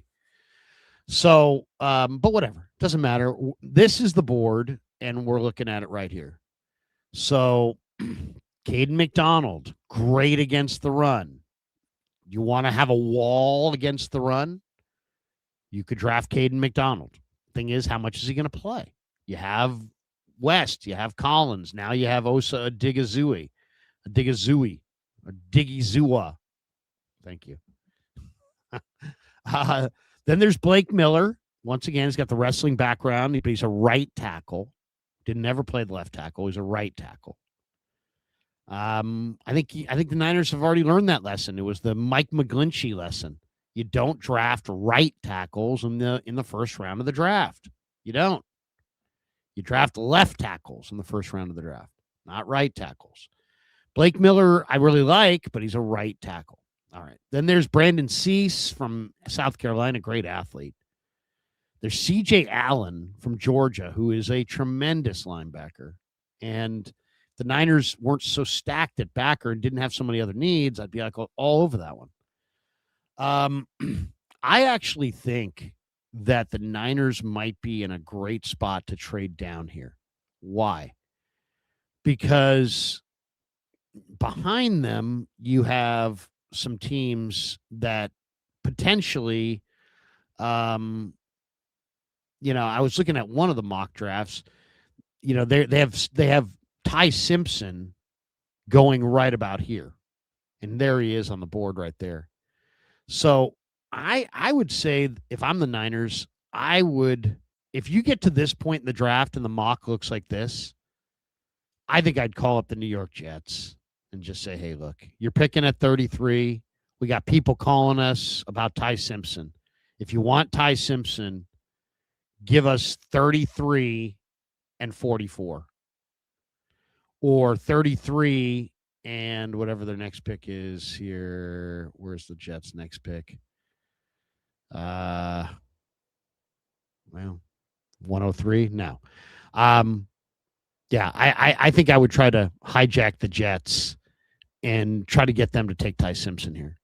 S1: So, but whatever. Doesn't matter. This is the board, and we're looking at it right here. So, Caden McDonald, great against the run. You want to have a wall against the run? You could draft Caden McDonald. Thing is, how much is he going to play? You have West. You have Collins. Now you have Osa Odigizua. Thank you. Then there's Blake Miller. Once again, he's got the wrestling background, but he's a right tackle. Didn't ever play the left tackle. He's a right tackle. I think the Niners have already learned that lesson. It was the Mike McGlinchey lesson. You don't draft right tackles in the first round of the draft. You don't. You draft left tackles in the first round of the draft, not right tackles. Blake Miller, I really like, but he's a right tackle. All right. Then there's Brandon Cease from South Carolina, great athlete. There's C.J. Allen from Georgia, who is a tremendous linebacker. And the Niners weren't so stacked at backer and didn't have so many other needs, I'd be like all over that one. I actually think that the Niners might be in a great spot to trade down here. Why? Because behind them, you have some teams that potentially, I was looking at one of the mock drafts. They have Ty Simpson going right about here, and there he is on the board right there. So I would say if I'm the Niners, if you get to this point in the draft and the mock looks like this, I think I'd call up the New York Jets and just say, hey, look, you're picking at 33. We got people calling us about Ty Simpson. If you want Ty Simpson, give us 33 and 44. Or 33 and whatever their next pick is here. Where's the Jets' next pick? 103? No. Yeah, I think I would try to hijack the Jets and try to get them to take Ty Simpson here.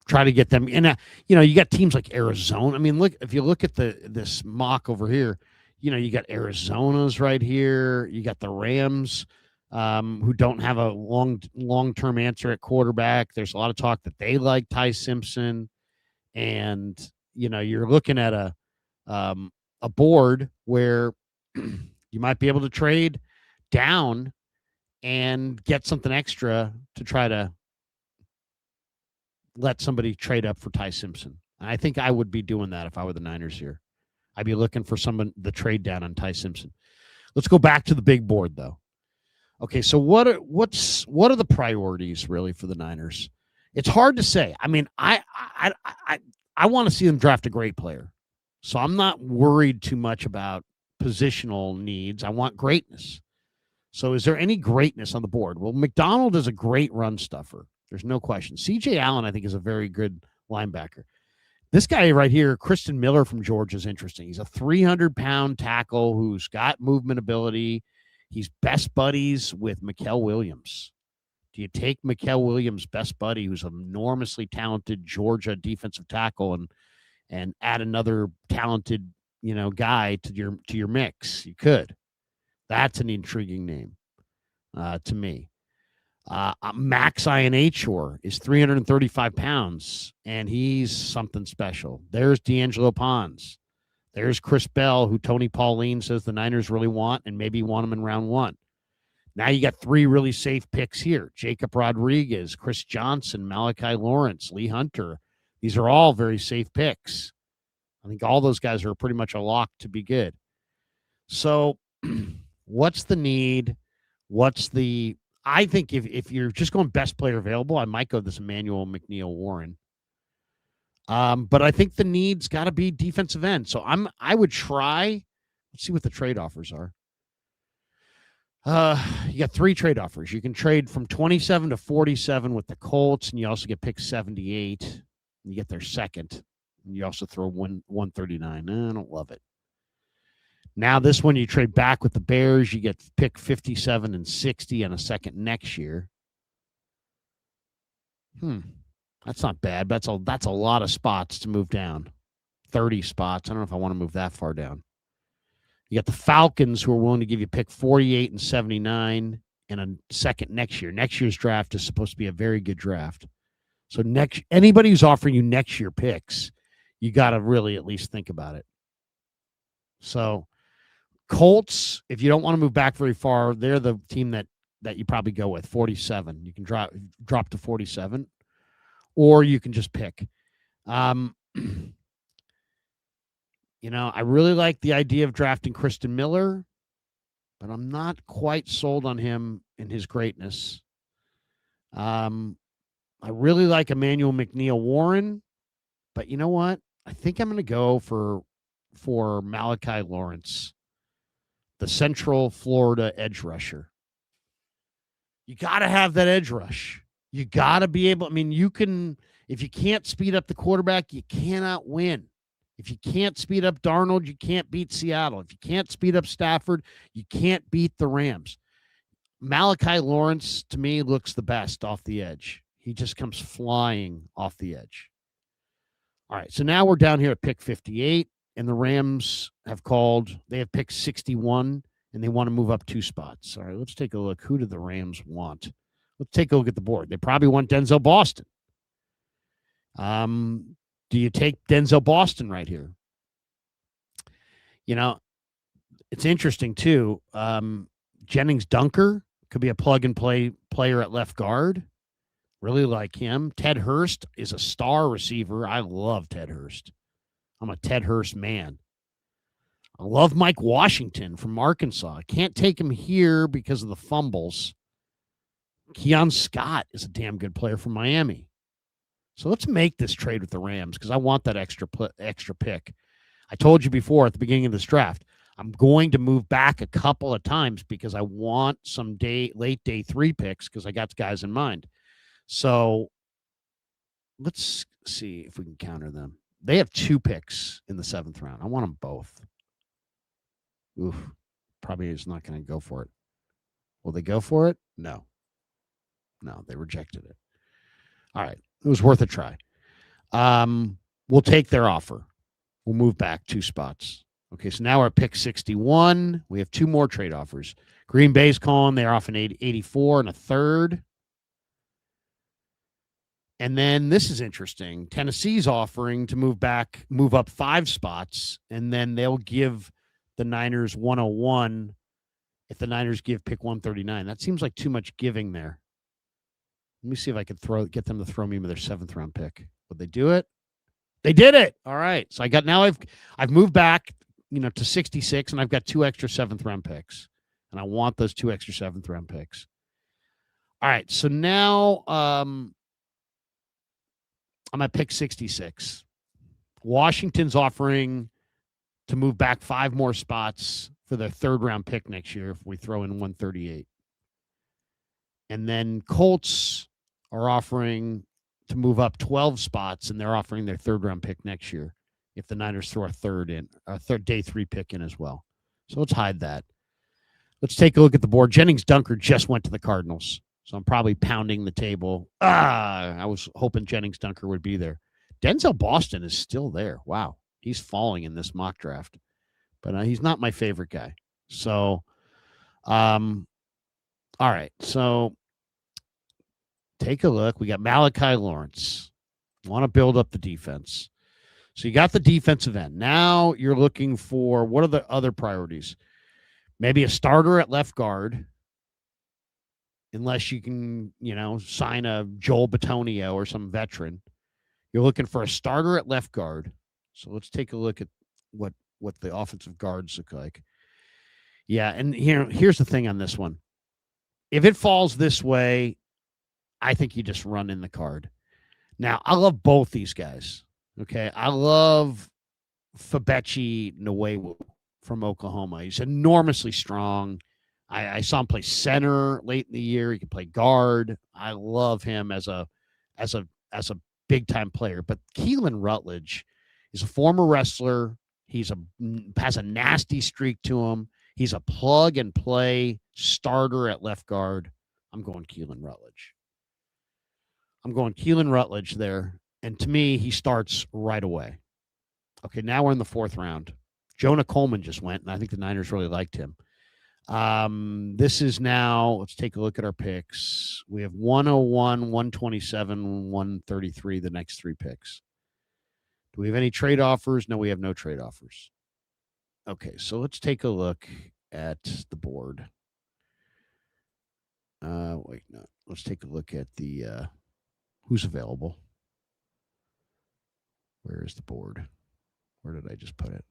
S1: Try to get them in you got teams like Arizona. I mean, if you look at this mock over here, you got Arizona's right here. You got the Rams, who don't have a long-term answer at quarterback. There's a lot of talk that they like Ty Simpson, and you're looking at a board where you might be able to trade down and get something extra to try to let somebody trade up for Ty Simpson. And I think I would be doing that if I were the Niners here. I'd be looking for the trade down on Ty Simpson. Let's go back to the big board, though. Okay, so what are the priorities really for the Niners? It's hard to say. I mean, I want to see them draft a great player, so I'm not worried too much about positional needs. I want greatness. So, is there any greatness on the board? Well, McDonald is a great run stuffer. There's no question. C.J. Allen, I think, is a very good linebacker. This guy right here, Kristen Miller from Georgia, is interesting. He's a 300-pound tackle who's got movement ability. He's best buddies with Mikael Williams. Do you take Mikael Williams' best buddy, who's an enormously talented Georgia defensive tackle, and add another talented, guy to your mix? You could. That's an intriguing name to me. Max Ionachor is 335 pounds, and he's something special. There's D'Angelo Pons. There's Chris Bell, who Tony Pauline says the Niners really want, and maybe want him in round 1. Now you got 3 really safe picks here. Jacob Rodriguez, Chris Johnson, Malachi Lawrence, Lee Hunter. These are all very safe picks. I think all those guys are pretty much a lock to be good. So what's the need? I think if you're just going best player available, I might go this Emmanuel McNeil Warren. But I think the need's got to be defensive end. So I would try. Let's see what the trade offers are. You got 3 trade offers. You can trade from 27 to 47 with the Colts, and you also get pick 78. And you get their second. And you also throw 139. I don't love it. Now this one you trade back with the Bears, you get pick 57 and 60 and a second next year. That's not bad. That's a lot of spots to move down. 30 spots. I don't know if I want to move that far down. You got the Falcons, who are willing to give you pick 48 and 79 and a second next year. Next year's draft is supposed to be a very good draft. So anybody who's offering you next year picks, you got to really at least think about it. So Colts, if you don't want to move back very far, they're the team that you probably go with, 47. You can drop to 47, or you can just pick. I really like the idea of drafting Kristen Miller, but I'm not quite sold on him and his greatness. I really like Emmanuel McNeil Warren, but you know what? I think I'm going to go for Malachi Lawrence, the Central Florida edge rusher. You got to have that edge rush. You got to be able, if you can't speed up the quarterback, you cannot win. If you can't speed up Darnold, you can't beat Seattle. If you can't speed up Stafford, you can't beat the Rams. Malachi Lawrence, to me, looks the best off the edge. He just comes flying off the edge. All right, so now we're down here at pick 58, and the Rams have pick 61, and they want to move up 2 spots. All right, let's take a look. Who do the Rams want? Let's take a look at the board. They probably want Denzel Boston. Do you take Denzel Boston right here? It's interesting, too. Jennings Dunker could be a plug-and-play player at left guard. Really like him. Ted Hurst is a star receiver. I love Ted Hurst. I'm a Ted Hurst man. I love Mike Washington from Arkansas. I can't take him here because of the fumbles. Keon Scott is a damn good player from Miami. So let's make this trade with the Rams because I want that extra pick. I told you before at the beginning of this draft, I'm going to move back a couple of times because I want some late day 3 picks because I got guys in mind. So let's see if we can counter them. They have 2 picks in the 7th round. I want them both. Oof, probably is not going to go for it. Will they go for it? No, they rejected it. All right. It was worth a try. We'll take their offer. We'll move back 2 spots. Okay, so now we're at pick 61. We have 2 more trade offers. Green Bay's calling. They're off an 84 and a third. And then this is interesting. Tennessee's offering to move up 5 spots, and then they'll give the Niners 101 if the Niners give pick 139. That seems like too much giving there. Let me see if I could get them to throw me with their 7th round pick. Would they do it? They did it. All right. So I've moved back, to 66, and I've got 2 extra 7th round picks, and I want those 2 extra 7th round picks. All right. So now I'm at pick 66. Washington's offering to move back 5 more spots for their 3rd round pick next year if we throw in 138. And then Colts are offering to move up 12 spots, and they're offering their 3rd round pick next year if the Niners throw a third day 3 pick in as well. So let's hide that. Let's take a look at the board. Jennings Dunker just went to the Cardinals, so I'm probably pounding the table. I was hoping Jennings Dunker would be there. Denzel Boston is still there. Wow, he's falling in this mock draft, but he's not my favorite guy. So, all right, so take a look. We got Malachi Lawrence. Want to build up the defense. So you got the defensive end. Now you're looking for, what are the other priorities? Maybe a starter at left guard, unless you can, sign a Joel Bitonio or some veteran. You're looking for a starter at left guard. So let's take a look at what the offensive guards look like. Yeah, and here's the thing on this one. If it falls this way, I think you just run in the card. Now, I love both these guys. Okay, I love Fabechi Nwewu from Oklahoma. He's enormously strong. I saw him play center late in the year. He can play guard. I love him as a big time player. But Keelan Rutledge is a former wrestler. Has a nasty streak to him. He's a plug and play starter at left guard. I'm going Keelan Rutledge there. And to me, he starts right away. Okay, now we're in the fourth round. Jonah Coleman just went, and I think the Niners really liked him. This is now, let's take a look at our picks. We have 101, 127, 133, the next three picks. Do we have any trade offers? No, we have no trade offers. Okay, so let's take a look at the board. Let's take a look at the who's available. Where is the board? Where did I just put it?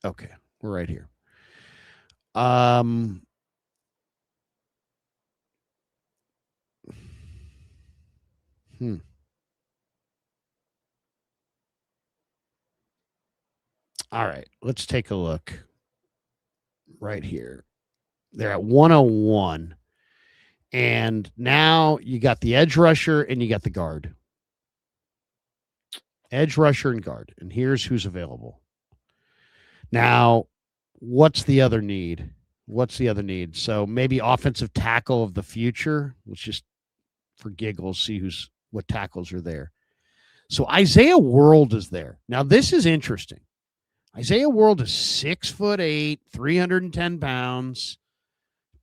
S1: Okay, we're right here. All right, let's take a look right here. They're at 101. And now you got the edge rusher and you got the guard. Edge rusher and guard. And here's who's available. Now, what's the other need? So maybe offensive tackle of the future. Let's just, for giggles, see what tackles are there. So Isaiah World is there. Now, this is interesting. Isaiah World is 6'8", 310 pounds.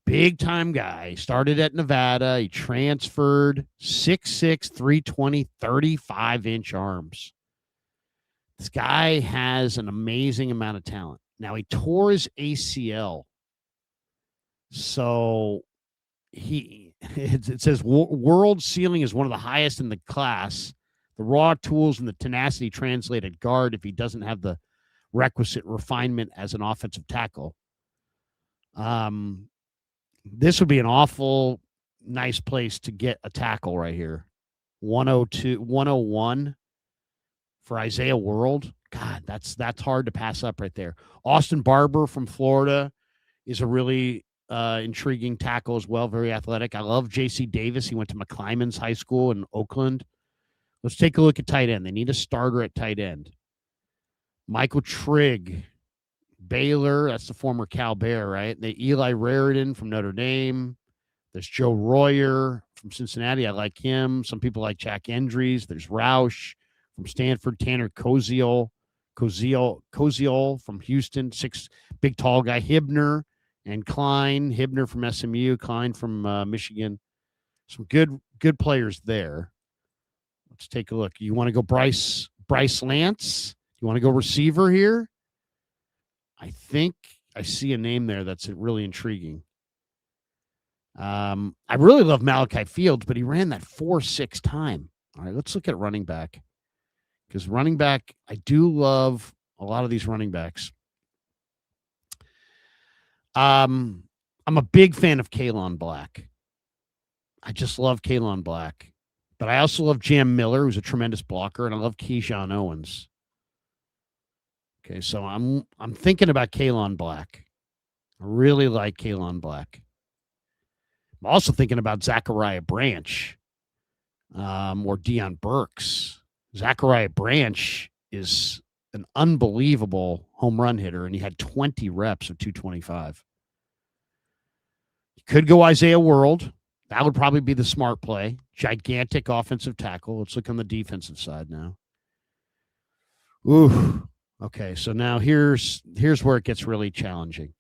S1: Big time guy. Started at Nevada. He transferred 6'6", 320, 35-inch arms. This guy has an amazing amount of talent. Now, he tore his ACL. So it says world ceiling is one of the highest in the class. The raw tools and the tenacity translate at guard if he doesn't have the requisite refinement as an offensive tackle. This would be an awful nice place to get a tackle right here. 101 for Isaiah World. God, that's hard to pass up right there. Austin Barber from Florida is a really intriguing tackle as well, very athletic. I love J.C. Davis. He went to McClymonds High School in Oakland. Let's take a look at tight end. They need a starter at tight end. Michael Trigg, Baylor, that's the former Cal Bear, right? Eli Raridan from Notre Dame. There's Joe Royer from Cincinnati. I like him. Some people like Jack Endries. There's Roush from Stanford. Tanner Koziol from Houston. Six big tall guy. Hibner and Klein. Hibner from SMU. Klein from Michigan. Some good players there. Let's take a look. You want to go Bryce Lance? You want to go receiver here? I think I see a name there that's really intriguing. I really love Malachi Fields, but he ran that 4.6 time. All right, let's look at running back. Because running back, I do love a lot of these running backs. I'm a big fan of Kalon Black. I just love Kalon Black. But I also love Jam Miller, who's a tremendous blocker, and I love Keyshawn Owens. Okay, so I'm thinking about Kalon Black. I really like Kalon Black. I'm also thinking about Zachariah Branch or Deion Burks. Zachariah Branch is an unbelievable home run hitter, and he had 20 reps of 225. You could go Isaiah World. That would probably be the smart play. Gigantic offensive tackle. Let's look on the defensive side now. Ooh. Okay, so now here's where it gets really challenging.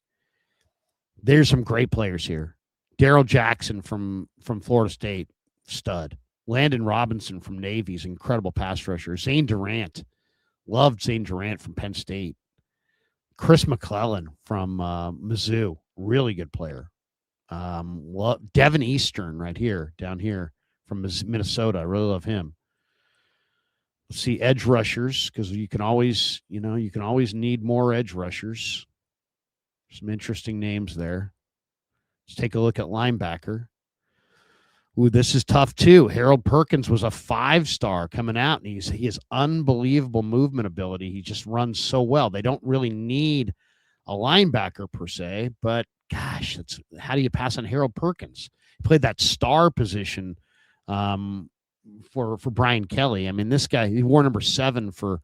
S1: There's some great players here. Daryl Jackson from Florida State, stud. Landon Robinson from Navy's incredible pass rusher. Zane Durant, loved Zane Durant from Penn State. Chris McClellan from Mizzou, really good player. Devin Eastern right here, down here from Minnesota. I really love him. Let's see edge rushers, because you can always need more edge rushers. Some interesting names there. Let's take a look at linebacker. Ooh, this is tough too. Harold Perkins was a 5-star coming out, and he has unbelievable movement ability. He just runs so well. They don't really need a linebacker per se, but gosh, how do you pass on Harold Perkins? He played that star position for Brian Kelly. I mean, this guy, he wore number 7 for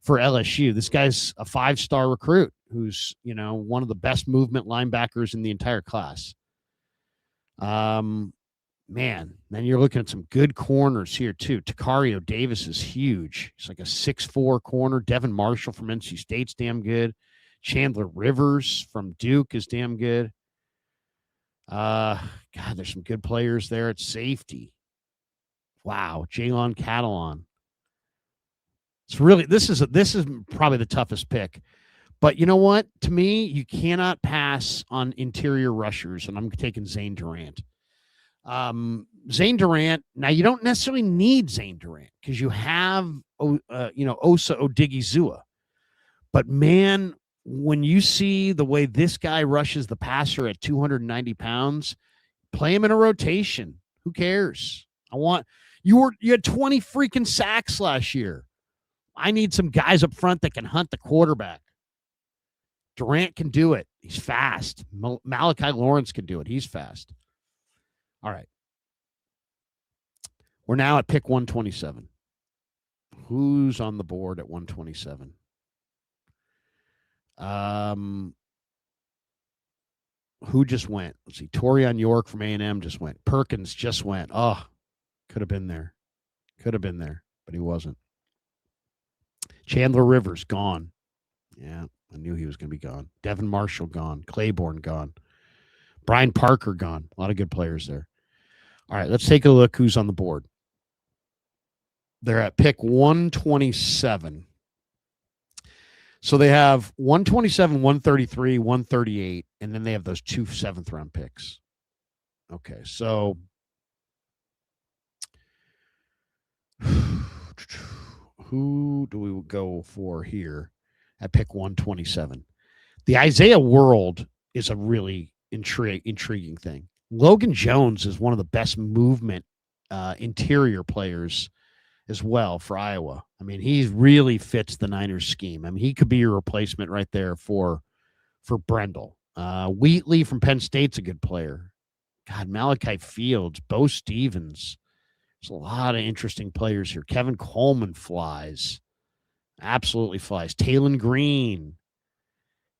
S1: LSU. This guy's a 5-star recruit who's, one of the best movement linebackers in the entire class. Man, then you're looking at some good corners here too. Takario Davis is huge. He's like a 6'4" corner. Devin Marshall from NC State's damn good. Chandler Rivers from Duke is damn good. God, there's some good players there at safety. Wow, Jalon Catalon. It's really this is probably the toughest pick. But you know what? To me, you cannot pass on interior rushers, and I'm taking Zane Durant. Zane Durant. Now you don't necessarily need Zane Durant because you have Osa Odigizua. But man, when you see the way this guy rushes the passer at 290 pounds, play him in a rotation. Who cares? You had 20 freaking sacks last year. I need some guys up front that can hunt the quarterback. Durant can do it. He's fast. Malachi Lawrence can do it. He's fast. All right. We're now at pick 127. Who's on the board at 127? Who just went? Let's see. Torian York from A&M just went. Perkins just went. Oh, could have been there. But he wasn't. Chandler Rivers, gone. Yeah, I knew he was going to be gone. Devin Marshall, gone. Claiborne, gone. Brian Parker, gone. A lot of good players there. All right, let's take a look who's on the board. They're at pick 127. So they have 127, 133, 138, and then they have those 2 7th-round picks. Okay, so who do we go for here at pick 127? The Isaiah World is a really intriguing thing. Logan Jones is one of the best movement interior players as well for Iowa. I mean, he really fits the Niners scheme. I mean, he could be your replacement right there for Brendel. Wheatley from Penn State's a good player. God, Malachi Fields, Bo Stevens. There's a lot of interesting players here. Kevin Coleman flies. Absolutely flies. Taylon Green.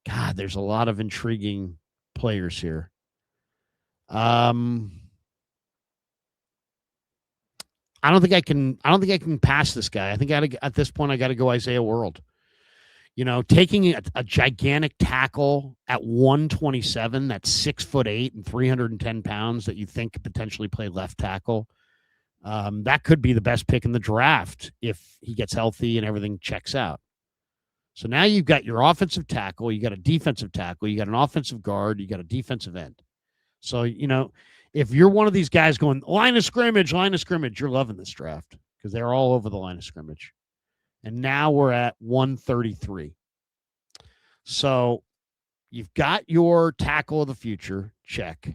S1: God, there's a lot of intriguing players here. I don't think I can pass this guy. I think at this point I got to go Isaiah World. Taking a gigantic tackle at 127, that's 6'8" and 310 pounds that you think could potentially play left tackle. That could be the best pick in the draft if he gets healthy and everything checks out. So now you've got your offensive tackle, you got a defensive tackle, you got an offensive guard, you got a defensive end. So, if you're one of these guys going line of scrimmage, you're loving this draft because they're all over the line of scrimmage. And now we're at 133. So you've got your tackle of the future, check.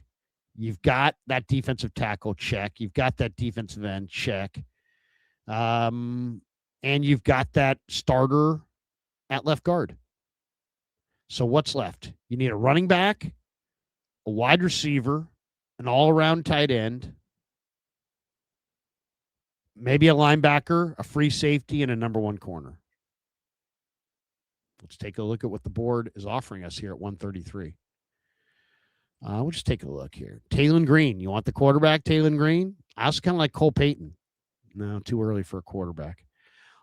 S1: You've got that defensive tackle, check. You've got that defensive end, check. And you've got that starter at left guard. So what's left? You need a running back, a wide receiver, an all-around tight end, maybe a linebacker, a free safety, and a number 1 corner. Let's take a look at what the board is offering us here at 133. We'll just take a look here. Taylon Green. You want the quarterback, Taylon Green? I also kind of like Cole Payton. No, too early for a quarterback.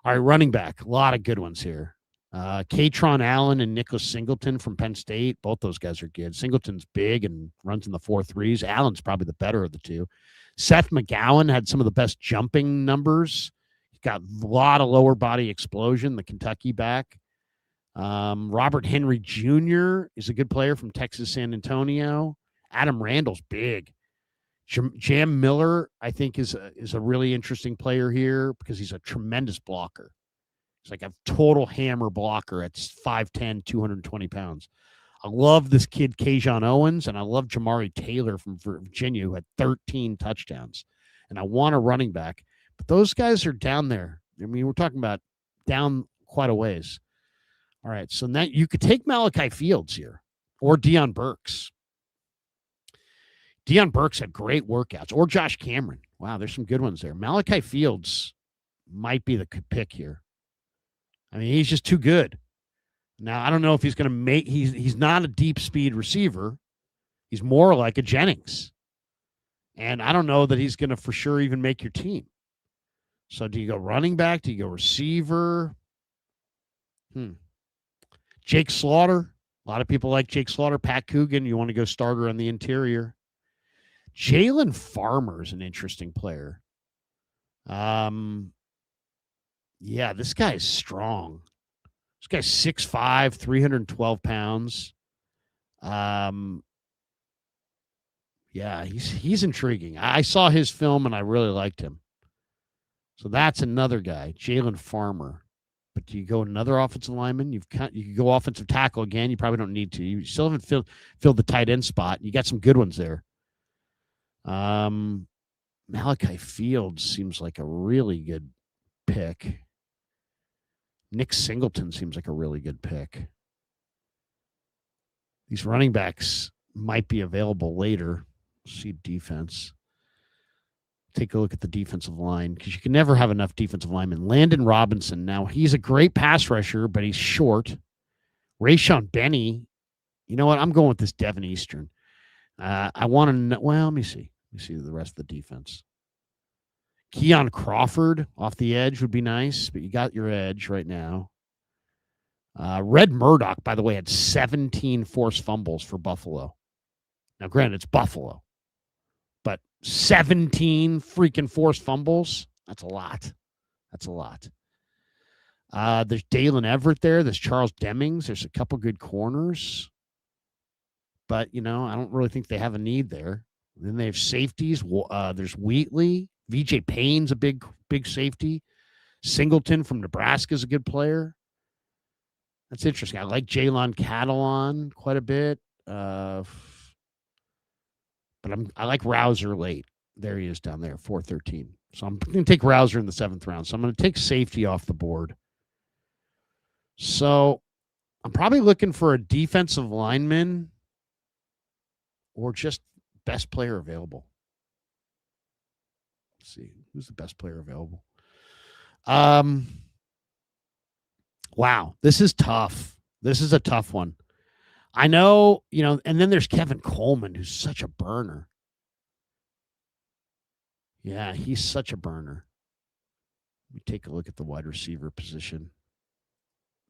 S1: All right, running back. A lot of good ones here. Katron Allen and Nicholas Singleton from Penn State. Both those guys are good. Singleton's big and runs in the 4.3s. Allen's probably the better of the two. Seth McGowan had some of the best jumping numbers. He's got a lot of lower body explosion, the Kentucky back. Robert Henry Jr. is a good player from Texas San Antonio. Adam Randall's big. Jam Miller, I think, is a really interesting player here because he's a tremendous blocker. He's like a total hammer blocker at 5'10", 220 pounds. I love this kid, Kajon Owens, and I love Jamari Taylor from Virginia, who had 13 touchdowns. And I want a running back. But those guys are down there. I mean, we're talking about down quite a ways. All right, so now you could take Malachi Fields here or Deion Burks. Deion Burks had great workouts, or Josh Cameron. Wow, there's some good ones there. Malachi Fields might be the pick here. I mean, he's just too good. Now, I don't know if he's going to make – he's not a deep speed receiver. He's more like a Jennings. And I don't know that he's going to for sure even make your team. So do you go running back? Do you go receiver? Jake Slaughter. A lot of people like Jake Slaughter. Pat Coogan, you want to go starter on the interior. Jalen Farmer is an interesting player. Yeah, this guy is strong. This guy's 6'5", 312 pounds. Yeah, he's intriguing. I saw his film and I really liked him. So that's another guy, Jalen Farmer. But do you go another offensive lineman? You could go offensive tackle again. You probably don't need to. You still haven't filled the tight end spot. You got some good ones there. Malachi Fields seems like a really good pick. Nick Singleton seems like a really good pick. These running backs might be available later. See defense. Take a look at the defensive line because you can never have enough defensive linemen. Landon Robinson, now he's a great pass rusher, but he's short. Rayshon Benny, you know what? I'm going with this Devin Eastern. I want to know. Well, let me see. Let me see the rest of the defense. Keon Crawford off the edge would be nice, but you got your edge right now. Red Murdoch, by the way, had 17 forced fumbles for Buffalo. Now, granted, it's Buffalo, but 17 freaking forced fumbles, that's a lot. That's a lot. There's Dalen Everett there. There's Charles Demings. There's a couple good corners. But, I don't really think they have a need there. Then they have safeties. There's Wheatley. VJ Payne's a big safety. Singleton from Nebraska is a good player. That's interesting. I like Jalon Catalon quite a bit. But I like Rouser late. There he is down there, 413. So I'm going to take Rouser in the 7th round. So I'm going to take safety off the board. So I'm probably looking for a defensive lineman or just best player available. Let's see. Who's the best player available? Wow. This is tough. This is a tough one. I know, and then there's Kevin Coleman, who's such a burner. Yeah, he's such a burner. Let me take a look at the wide receiver position.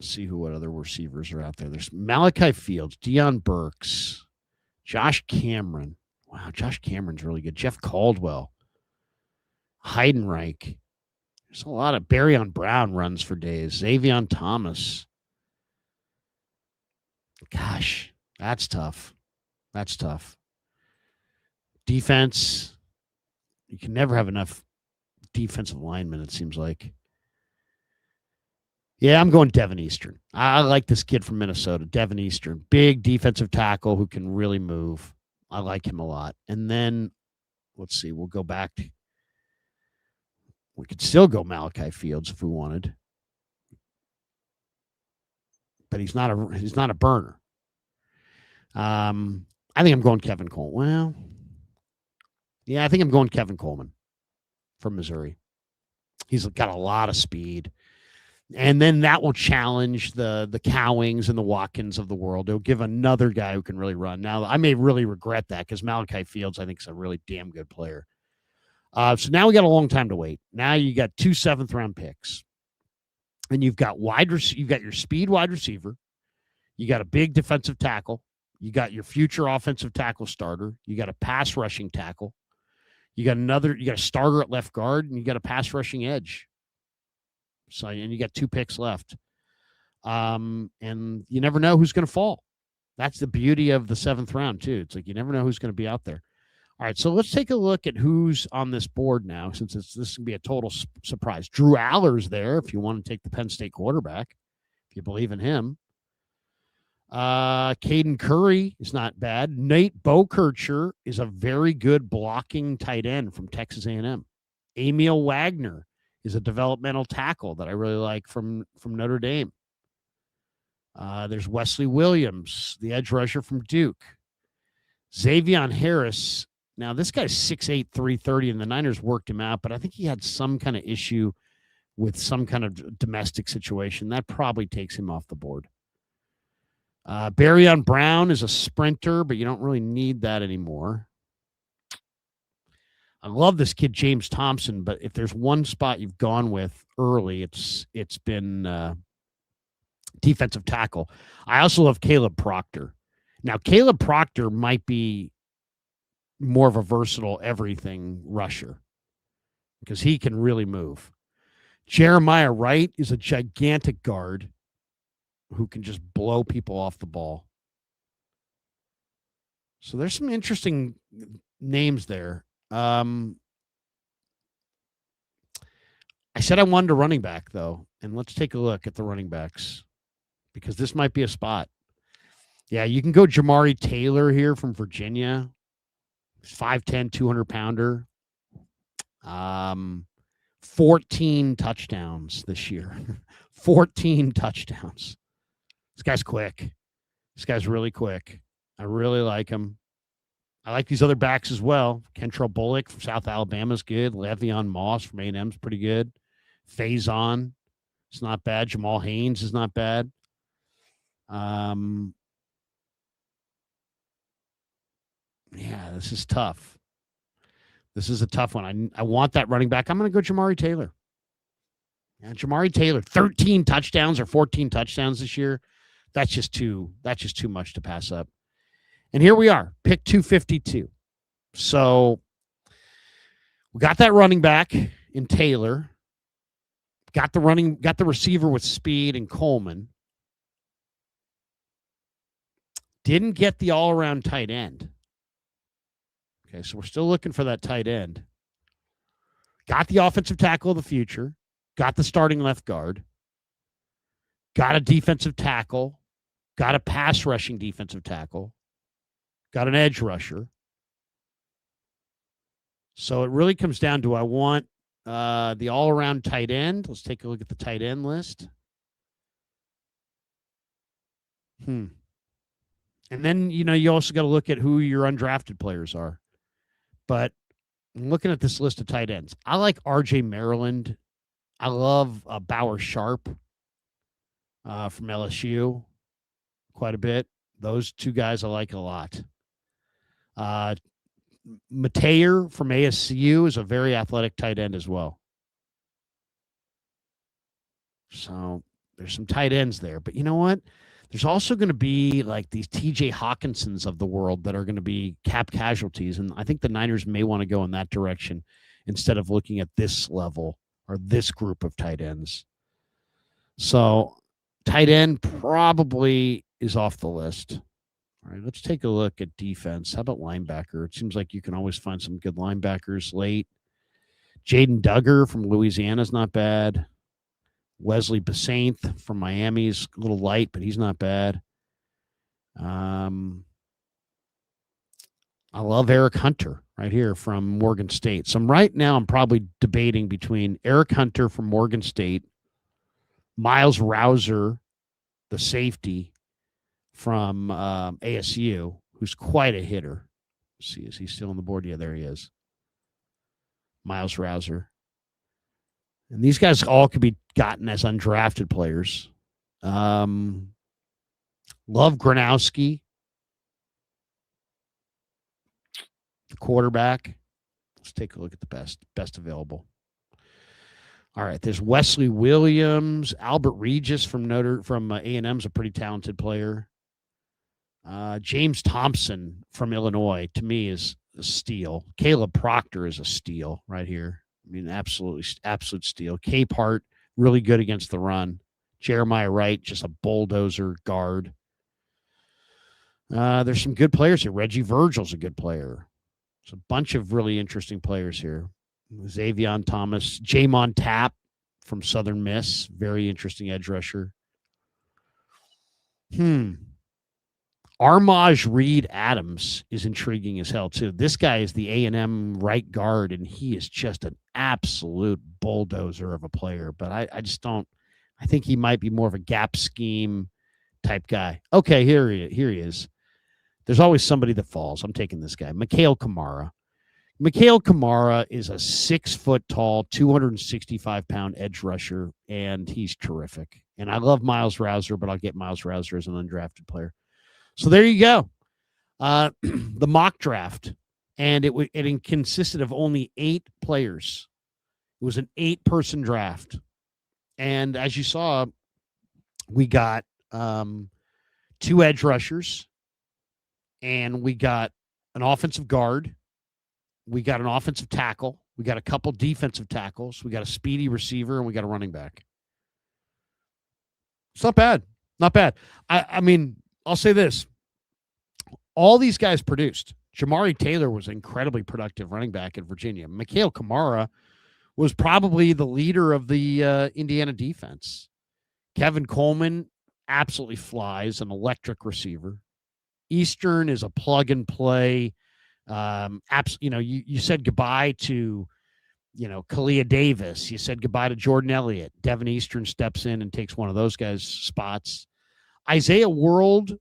S1: See what other receivers are out there. There's Malachi Fields, Deion Burks, Josh Cameron. Wow, Josh Cameron's really good. Jeff Caldwell, Heidenreich. There's a lot of Barryon Brown runs for days. Xavion Thomas. Gosh, that's tough. That's tough. Defense. You can never have enough defensive linemen, it seems like. Yeah, I'm going Devin Eastern. I like this kid from Minnesota, Devin Eastern. Big defensive tackle who can really move. I like him a lot. And then, let's see, we'll go back. We could still go Malachi Fields if we wanted. But he's not a burner. I think I'm going Kevin Coleman. Well, yeah, I think I'm going Kevin Coleman from Missouri. He's got a lot of speed. And then that will challenge the Cowings and the Watkins of the world. It'll give another guy who can really run. Now, I may really regret that because Malachi Fields, I think, is a really damn good player. So now we got a long time to wait. Now you got 2 7th-round picks. And you've got you've got your speed wide receiver. You got a big defensive tackle. You got your future offensive tackle starter. You got a pass rushing tackle. You got a starter at left guard, and you got a pass rushing edge. So, and you got 2 picks left. And you never know who's going to fall. That's the beauty of the 7th round, too. It's like you never know who's going to be out there. All right, so let's take a look at who's on this board now, since this can be a total surprise. Drew Aller's there if you want to take the Penn State quarterback, if you believe in him. Caden Curry is not bad. Nate Bokircher is a very good blocking tight end from Texas A&M. Emil Wagner is a developmental tackle that I really like from Notre Dame. There's Wesley Williams, the edge rusher from Duke. Xavion Harris. Now, this guy's 6'8", 330, and the Niners worked him out, but I think he had some kind of issue with some kind of domestic situation. That probably takes him off the board. Barryon Brown is a sprinter, but you don't really need that anymore. I love this kid, James Thompson, but if there's one spot you've gone with early, it's been defensive tackle. I also love Caleb Proctor. Now, Caleb Proctor might be more of a versatile everything rusher because he can really move. Jeremiah Wright is a gigantic guard who can just blow people off the ball. So there's some interesting names there. I said I wanted a running back, though, and let's take a look at the running backs because this might be a spot. Yeah, you can go Jamari Taylor here from Virginia. He's 5'10", 200-pounder. 14 touchdowns this year. 14 touchdowns. This guy's quick. This guy's really quick. I really like him. I like these other backs as well. Kentrell Bullock from South Alabama is good. Le'Veon Moss from A&M is pretty good. Faison, it's not bad. Jamal Haynes is not bad. Yeah, this is tough. This is a tough one. I want that running back. I'm going to go Jamari Taylor. Yeah, Jamari Taylor, 13 touchdowns or 14 touchdowns this year. That's just too much to pass up. And here we are, pick 252. So we got that running back in Taylor. Got the receiver with speed in Coleman. Didn't get the all-around tight end. Okay, so we're still looking for that tight end. Got the offensive tackle of the future. Got the starting left guard. Got a defensive tackle. Got a pass rushing defensive tackle. Got an edge rusher. So it really comes down to, I want the all-around tight end. Let's take a look at the tight end list. And then, you also got to look at who your undrafted players are. But I'm looking at this list of tight ends. I like R.J. Maryland. I love Bauer Sharp from LSU quite a bit. Those two guys I like a lot. Mateer from ASU is a very athletic tight end as well. So there's some tight ends there. But you know what? There's also going to be like these TJ Hawkinsons of the world that are going to be cap casualties. And I think the Niners may want to go in that direction instead of looking at this level or this group of tight ends. So tight end probably is off the list. All right, let's take a look at defense. How about linebacker? It seems like you can always find some good linebackers late. Jaden Duggar from Louisiana is not bad. Wesley Basainth from Miami is a little light, but he's not bad. I love Eric Hunter right here from Morgan State. So right now I'm probably debating between Eric Hunter from Morgan State, Miles Rouser, the safety from ASU, who's quite a hitter. Let's see, is he still on the board? Yeah, there he is. Miles Rouser. And these guys all could be gotten as undrafted players. Love Gronowski, the quarterback. Let's take a look at the best available. All right, there's Wesley Williams, Albert Regis from A&M's a pretty talented player. James Thompson from Illinois, to me, is a steal. Caleb Proctor is a steal right here. I mean, absolute steal. Capehart, really good against the run. Jeremiah Wright, just a bulldozer guard. There's some good players here. Reggie Virgil's a good player. There's a bunch of really interesting players here. Xavion Thomas, Jamon Tapp from Southern Miss, very interesting edge rusher. Armaj Reed Adams is intriguing as hell, too. This guy is the A&M right guard, and he is just an absolute bulldozer of a player. But I just don't – I think he might be more of a gap scheme type guy. Okay, here he is. There's always somebody that falls. I'm taking this guy, Mikhail Kamara. Mikhail Kamara is a 6-foot-tall, 265-pound edge rusher, and he's terrific. And I love Miles Rouser, but I'll get Miles Rouser as an undrafted player. So there you go. The mock draft, and it consisted of only 8 players. It was an 8-person draft. And as you saw, we got 2 edge rushers, and we got an offensive guard. We got an offensive tackle. We got a couple defensive tackles. We got a speedy receiver, and we got a running back. It's not bad. Not bad. I mean, I'll say this. All these guys produced. Jamari Taylor was an incredibly productive running back at Virginia. Mikhail Kamara was probably the leader of the Indiana defense. Kevin Coleman absolutely flies, an electric receiver. Eastern is a plug-and-play. You said goodbye to, Kalia Davis. You said goodbye to Jordan Elliott. Devin Eastern steps in and takes one of those guys' spots. Isaiah World,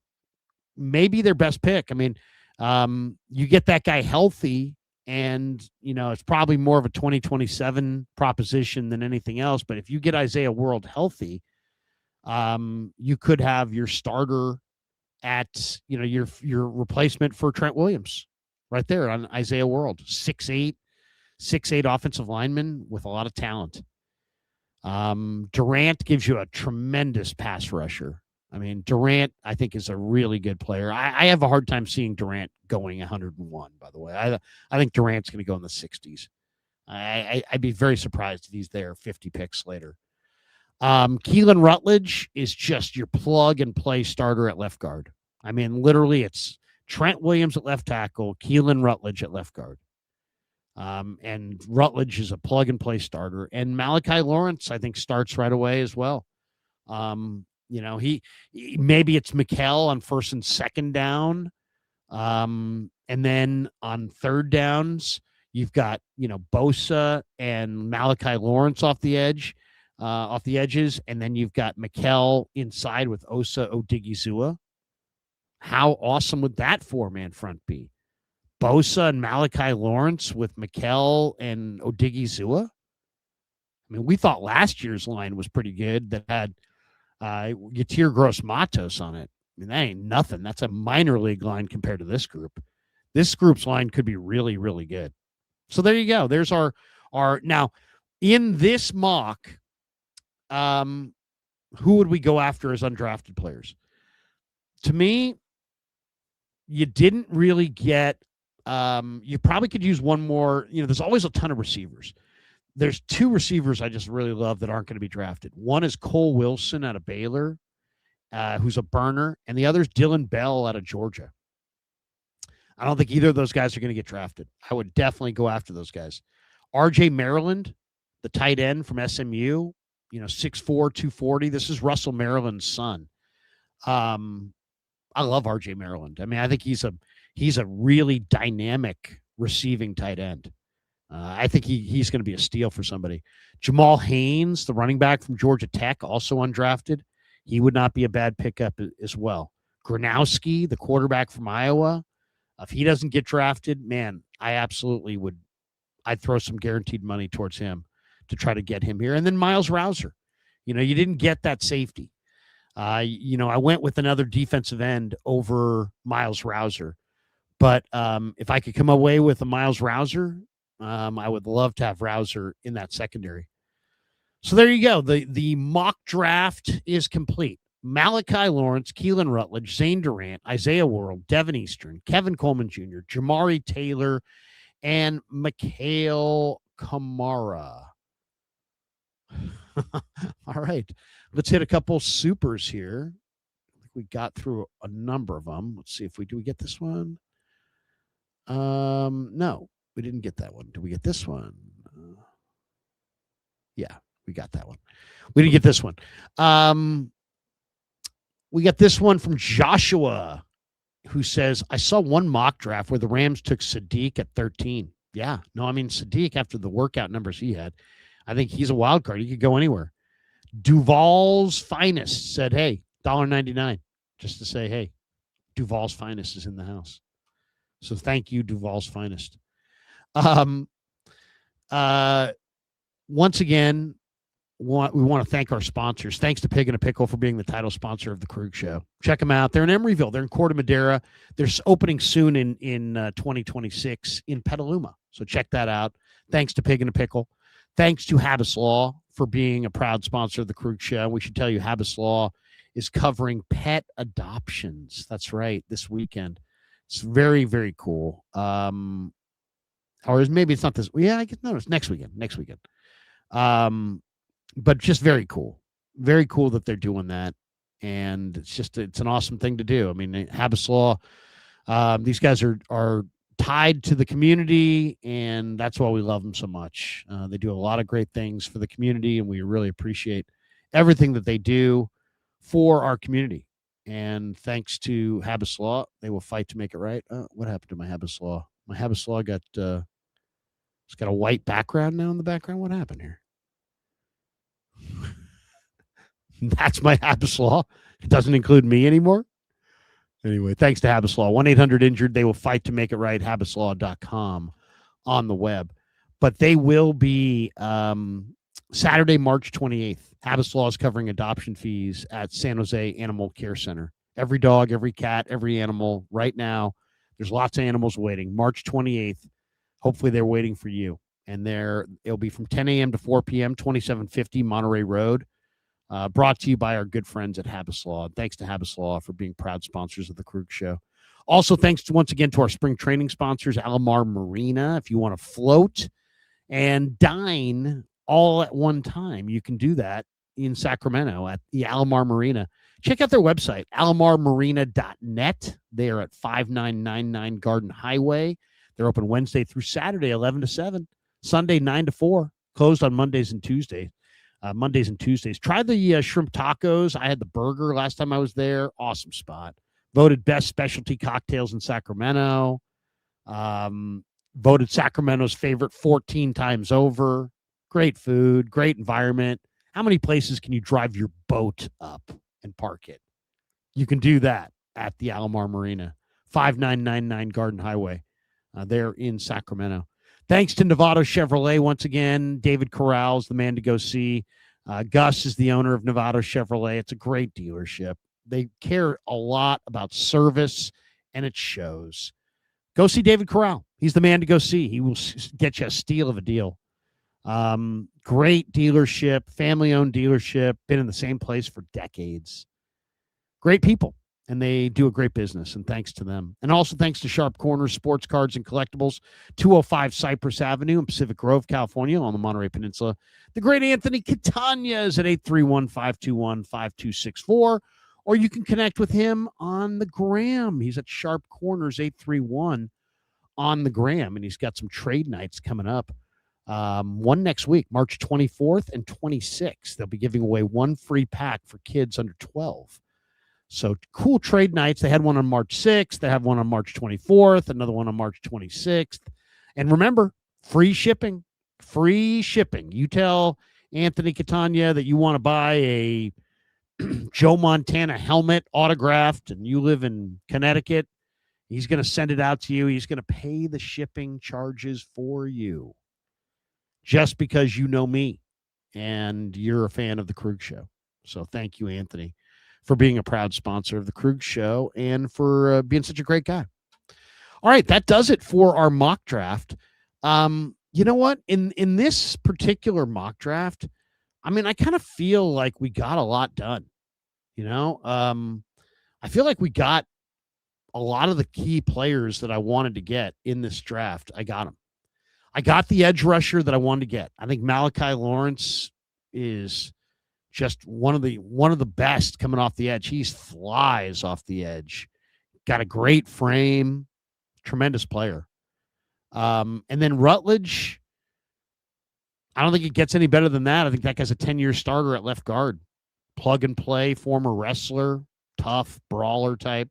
S1: maybe their best pick. I mean, you get that guy healthy, and, it's probably more of a 2027 proposition than anything else. But if you get Isaiah World healthy, you could have your starter at, your replacement for Trent Williams right there on Isaiah World. 6'8", offensive lineman with a lot of talent. Durant gives you a tremendous pass rusher. I mean, Durant, I think, is a really good player. I have a hard time seeing Durant going 101, by the way. I think Durant's going to go in the 60s. I'd be very surprised if he's there 50 picks later. Keelan Rutledge is just your plug-and-play starter at left guard. I mean, literally, it's Trent Williams at left tackle, Keelan Rutledge at left guard. And Rutledge is a plug-and-play starter. And Malachi Lawrence, I think, starts right away as well. He maybe it's Mikkel on first and second down. And then on third downs, you've got, Bosa and Malachi Lawrence off the edges. And then you've got Mikkel inside with Osa Odigizua. How awesome would that 4-man front be? Bosa and Malachi Lawrence with Mikkel and Odigizua. I mean, we thought last year's line was pretty good that had Yatir Gross-Matos on it. I mean, that ain't nothing. That's a minor league line compared to this group. This group's line could be really, really good. So there you go. There's our now in this mock, who would we go after as undrafted players? To me, you didn't really get, you probably could use one more. There's always a ton of receivers. There's 2 receivers I just really love that aren't going to be drafted. One is Cole Wilson out of Baylor, who's a burner, and the other is Dylan Bell out of Georgia. I don't think either of those guys are going to get drafted. I would definitely go after those guys. RJ Maryland, the tight end from SMU, 6'4", 240. This is Russell Maryland's son. I love RJ Maryland. I mean, I think he's a really dynamic receiving tight end. I think he's going to be a steal for somebody. Jamal Haynes, the running back from Georgia Tech, also undrafted. He would not be a bad pickup as well. Gronowski, the quarterback from Iowa, if he doesn't get drafted, man, I absolutely would. I'd throw some guaranteed money towards him to try to get him here. And then Miles Rouser. You didn't get that safety. I went with another defensive end over Miles Rouser. But if I could come away with a Miles Rouser, I would love to have Rouser in that secondary. So there you go. The mock draft is complete. Malachi Lawrence, Keelan Rutledge, Zane Durant, Isaiah Worrell, Devin Eastern, Kevin Coleman Jr., Jamari Taylor, and Mikhail Kamara. All right. Let's hit a couple supers here. I think we got through a number of them. Let's see if we get this one. No, we didn't get that one. Did we get this one? Yeah, we got that one. We didn't get this one. We got this one from Joshua, who says, I saw one mock draft where the Rams took Sadiq at 13. Yeah, no, I mean, Sadiq, after the workout numbers he had, I think he's a wild card. He could go anywhere. Duval's Finest said, hey, $1.99, just to say, hey, Duval's Finest is in the house. So thank you, Duval's Finest. Once again, we want to thank our sponsors. Thanks to Pig and a Pickle for being the title sponsor of the Krug Show. Check them out. They're in Emeryville. They're in Corte Madera. They're opening soon in 2026 in Petaluma. So check that out. Thanks to Pig and a Pickle. Thanks to Habbas Law for being a proud sponsor of the Krug Show. We should tell you Habbas Law is covering pet adoptions. That's right, this weekend. It's very, very cool. Or maybe it's not this. Yeah, I guess no, it's next weekend. Next weekend. But just very cool. Very cool that they're doing that. And it's an awesome thing to do. I mean, Habbas Law, these guys are tied to the community, and that's why we love them so much. They do a lot of great things for the community, and we really appreciate everything that they do for our community. And thanks to Habbas Law, they will fight to make it right. What happened to my Habbas Law? My Habbas Law got it's got a white background now in the background. What happened here? That's my Habbas Law. It doesn't include me anymore. Anyway, thanks to Habbas Law. 1-800-INJURED. They will fight to make it right. HabbasLaw.com on the web. But they will be Saturday, March 28th. Habbas Law is covering adoption fees at San Jose Animal Care Center. Every dog, every cat, every animal right now. There's lots of animals waiting. March 28th. Hopefully they're waiting for you. And it'll be from 10 a.m. to 4 p.m., 2750 Monterey Road. Brought to you by our good friends at Habbas Law. Thanks to Habbas Law for being proud sponsors of the Krug Show. Also, thanks once again to our spring training sponsors, Alomar Marina. If you want to float and dine all at one time, you can do that in Sacramento at the Alomar Marina. Check out their website, alomarmarina.net. They are at 5999 Garden Highway. They're open Wednesday through Saturday, 11 to 7, Sunday, 9 to 4, closed on Mondays and Tuesdays. Try the shrimp tacos. I had the burger last time I was there. Awesome spot. Voted best specialty cocktails in Sacramento. Voted Sacramento's favorite 14 times over. Great food, great environment. How many places can you drive your boat up and park it? You can do that at the Alomar Marina, 5999 Garden Highway. They're in Sacramento. Thanks to Novato Chevrolet once again. David Corral's the man to go see. Gus is the owner of Novato Chevrolet. It's a great dealership. They care a lot about service, and it shows. Go see David Corral. He's the man to go see. He will get you a steal of a deal. Great dealership, family-owned dealership, been in the same place for decades. Great people. And they do a great business, and thanks to them. And also thanks to Sharp Corners Sports Cards and Collectibles, 205 Cypress Avenue in Pacific Grove, California, on the Monterey Peninsula. The great Anthony Catania is at 831-521-5264, or you can connect with him on the gram. He's at Sharp Corners 831 on the gram, and he's got some trade nights coming up. One next week, March 24th and 26th. They'll be giving away one free pack for kids under 12. So cool trade nights. They had one on March 6th. They have one on March 24th, another one on March 26th. And remember, free shipping. Free shipping. You tell Anthony Catania that you want to buy a Joe Montana helmet autographed and you live in Connecticut. He's going to send it out to you. He's going to pay the shipping charges for you just because you know me and you're a fan of the Krug Show. So thank you, Anthony, for being a proud sponsor of the Krug Show and for being such a great guy. All right, that does it for our mock draft. You know what? In this particular mock draft, I mean, I kind of feel like we got a lot done. I feel like we got a lot of the key players that I wanted to get in this draft. I got them. I got the edge rusher that I wanted to get. I think Malachi Lawrence is just one of the best coming off the edge. He flies off the edge. Got a great frame, tremendous player. And then Rutledge, I don't think it gets any better than that. I think that guy's a 10-year starter at left guard. Plug and play, former wrestler, tough, brawler type.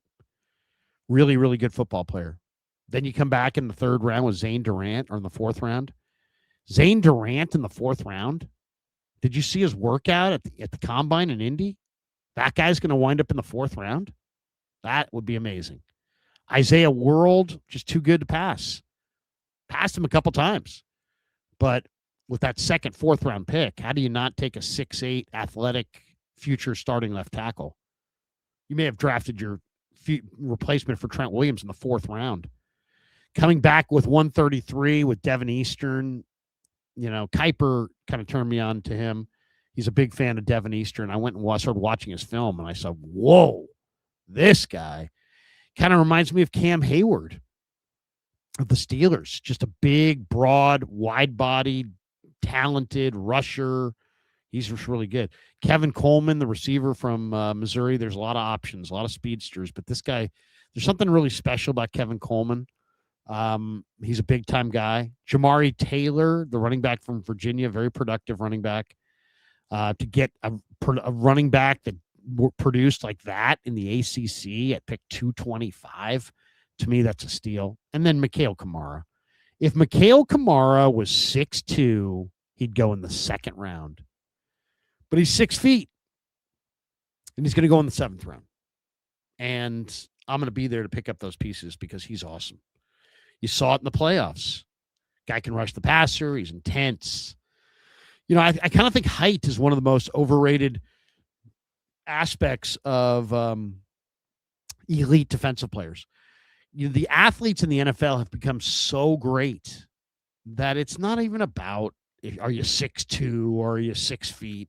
S1: Really, really good football player. Then you come back in the third round with Zane Durant, or in the fourth round. Zane Durant in the fourth round. Did you see his workout at the combine in Indy? That guy's going to wind up in the fourth round. That would be amazing. Isaiah World, just too good to pass. Passed him a couple times. But with that second, fourth round pick, how do you not take a 6'8" athletic future starting left tackle? You may have drafted your replacement for Trent Williams in the fourth round. Coming back with 133 with Devin Eastern, Kuiper kind of turned me on to him. He's a big fan of Devin Eastern. I went and started watching his film, and I said, whoa, this guy kind of reminds me of Cam Hayward of the Steelers. Just a big, broad, wide-bodied, talented rusher. He's just really good. Kevin Coleman, the receiver from Missouri, there's a lot of options, a lot of speedsters, but this guy, there's something really special about Kevin Coleman. He's a big-time guy. Jamari Taylor, the running back from Virginia, very productive running back. To get a running back that produced like that in the ACC at pick 225, to me, that's a steal. And then Mikhail Kamara. If Mikhail Kamara was 6'2", he'd go in the second round. But he's 6 feet, and he's going to go in the seventh round. And I'm going to be there to pick up those pieces because he's awesome. You saw it in the playoffs. Guy can rush the passer. He's intense. I kind of think height is one of the most overrated aspects of elite defensive players. The athletes in the NFL have become so great that it's not even about, are you 6'2" or are you 6 feet?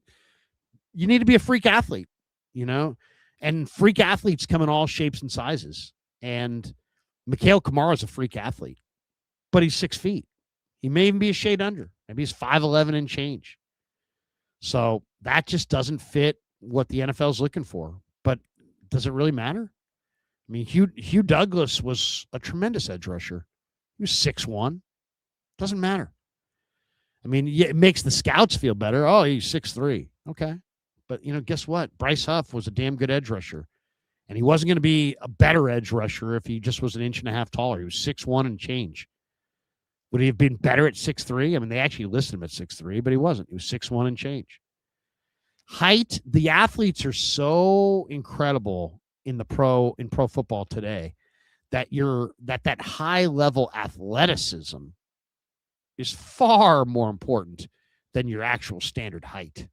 S1: You need to be a freak athlete, and freak athletes come in all shapes and sizes. And Mikhail Kamara is a freak athlete, but he's 6 feet. He may even be a shade under. Maybe he's 5'11" and change. So that just doesn't fit what the NFL is looking for. But does it really matter? I mean, Hugh Douglas was a tremendous edge rusher. He was 6'1". Doesn't matter. I mean, it makes the scouts feel better. Oh, he's 6'3". Okay. But, guess what? Bryce Huff was a damn good edge rusher. And he wasn't going to be a better edge rusher if he just was an inch and a half taller. He was 6'1" and change. Would he have been better at 6'3"? I mean, they actually listed him at 6'3", but he wasn't. He was 6'1" and change. Height, the athletes are so incredible in pro football today that that high level athleticism is far more important than your actual standard height.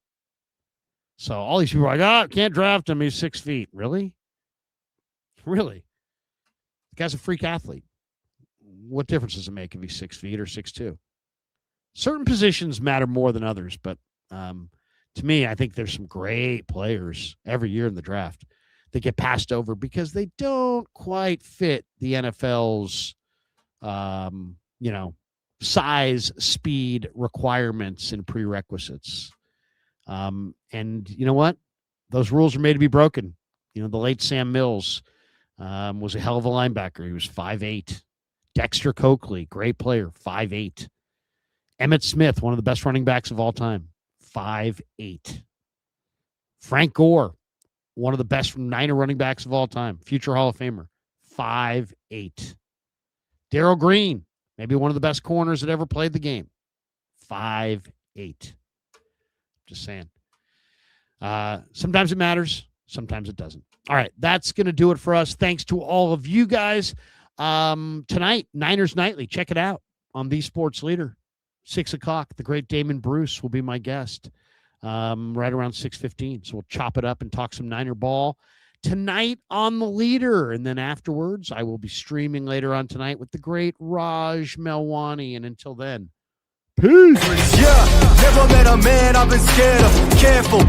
S1: So all these people are like, can't draft him. He's 6 feet. Really? Really? The guy's a freak athlete. What difference does it make if he's 6 feet or 6'2"? Certain positions matter more than others, but to me, I think there's some great players every year in the draft that get passed over because they don't quite fit the NFL's, size, speed requirements and prerequisites. And you know what? Those rules are made to be broken. The late Sam Mills was a hell of a linebacker. He was 5'8". Dexter Coakley, great player, 5'8". Emmitt Smith, one of the best running backs of all time, 5'8". Frank Gore, one of the best Niner running backs of all time, future Hall of Famer, 5'8". Darryl Green, maybe one of the best corners that ever played the game, 5'8". Just saying. Sometimes it matters. Sometimes it doesn't. All right. That's going to do it for us. Thanks to all of you guys. Tonight, Niners Nightly. Check it out on The Sports Leader. 6 o'clock. The great Damon Bruce will be my guest right around 6:15. So we'll chop it up and talk some Niner ball tonight on The Leader. And then afterwards, I will be streaming later on tonight with the great Raj Melwani. And until then, Peace.
S2: Yeah, never met a man I've been scared of. Careful.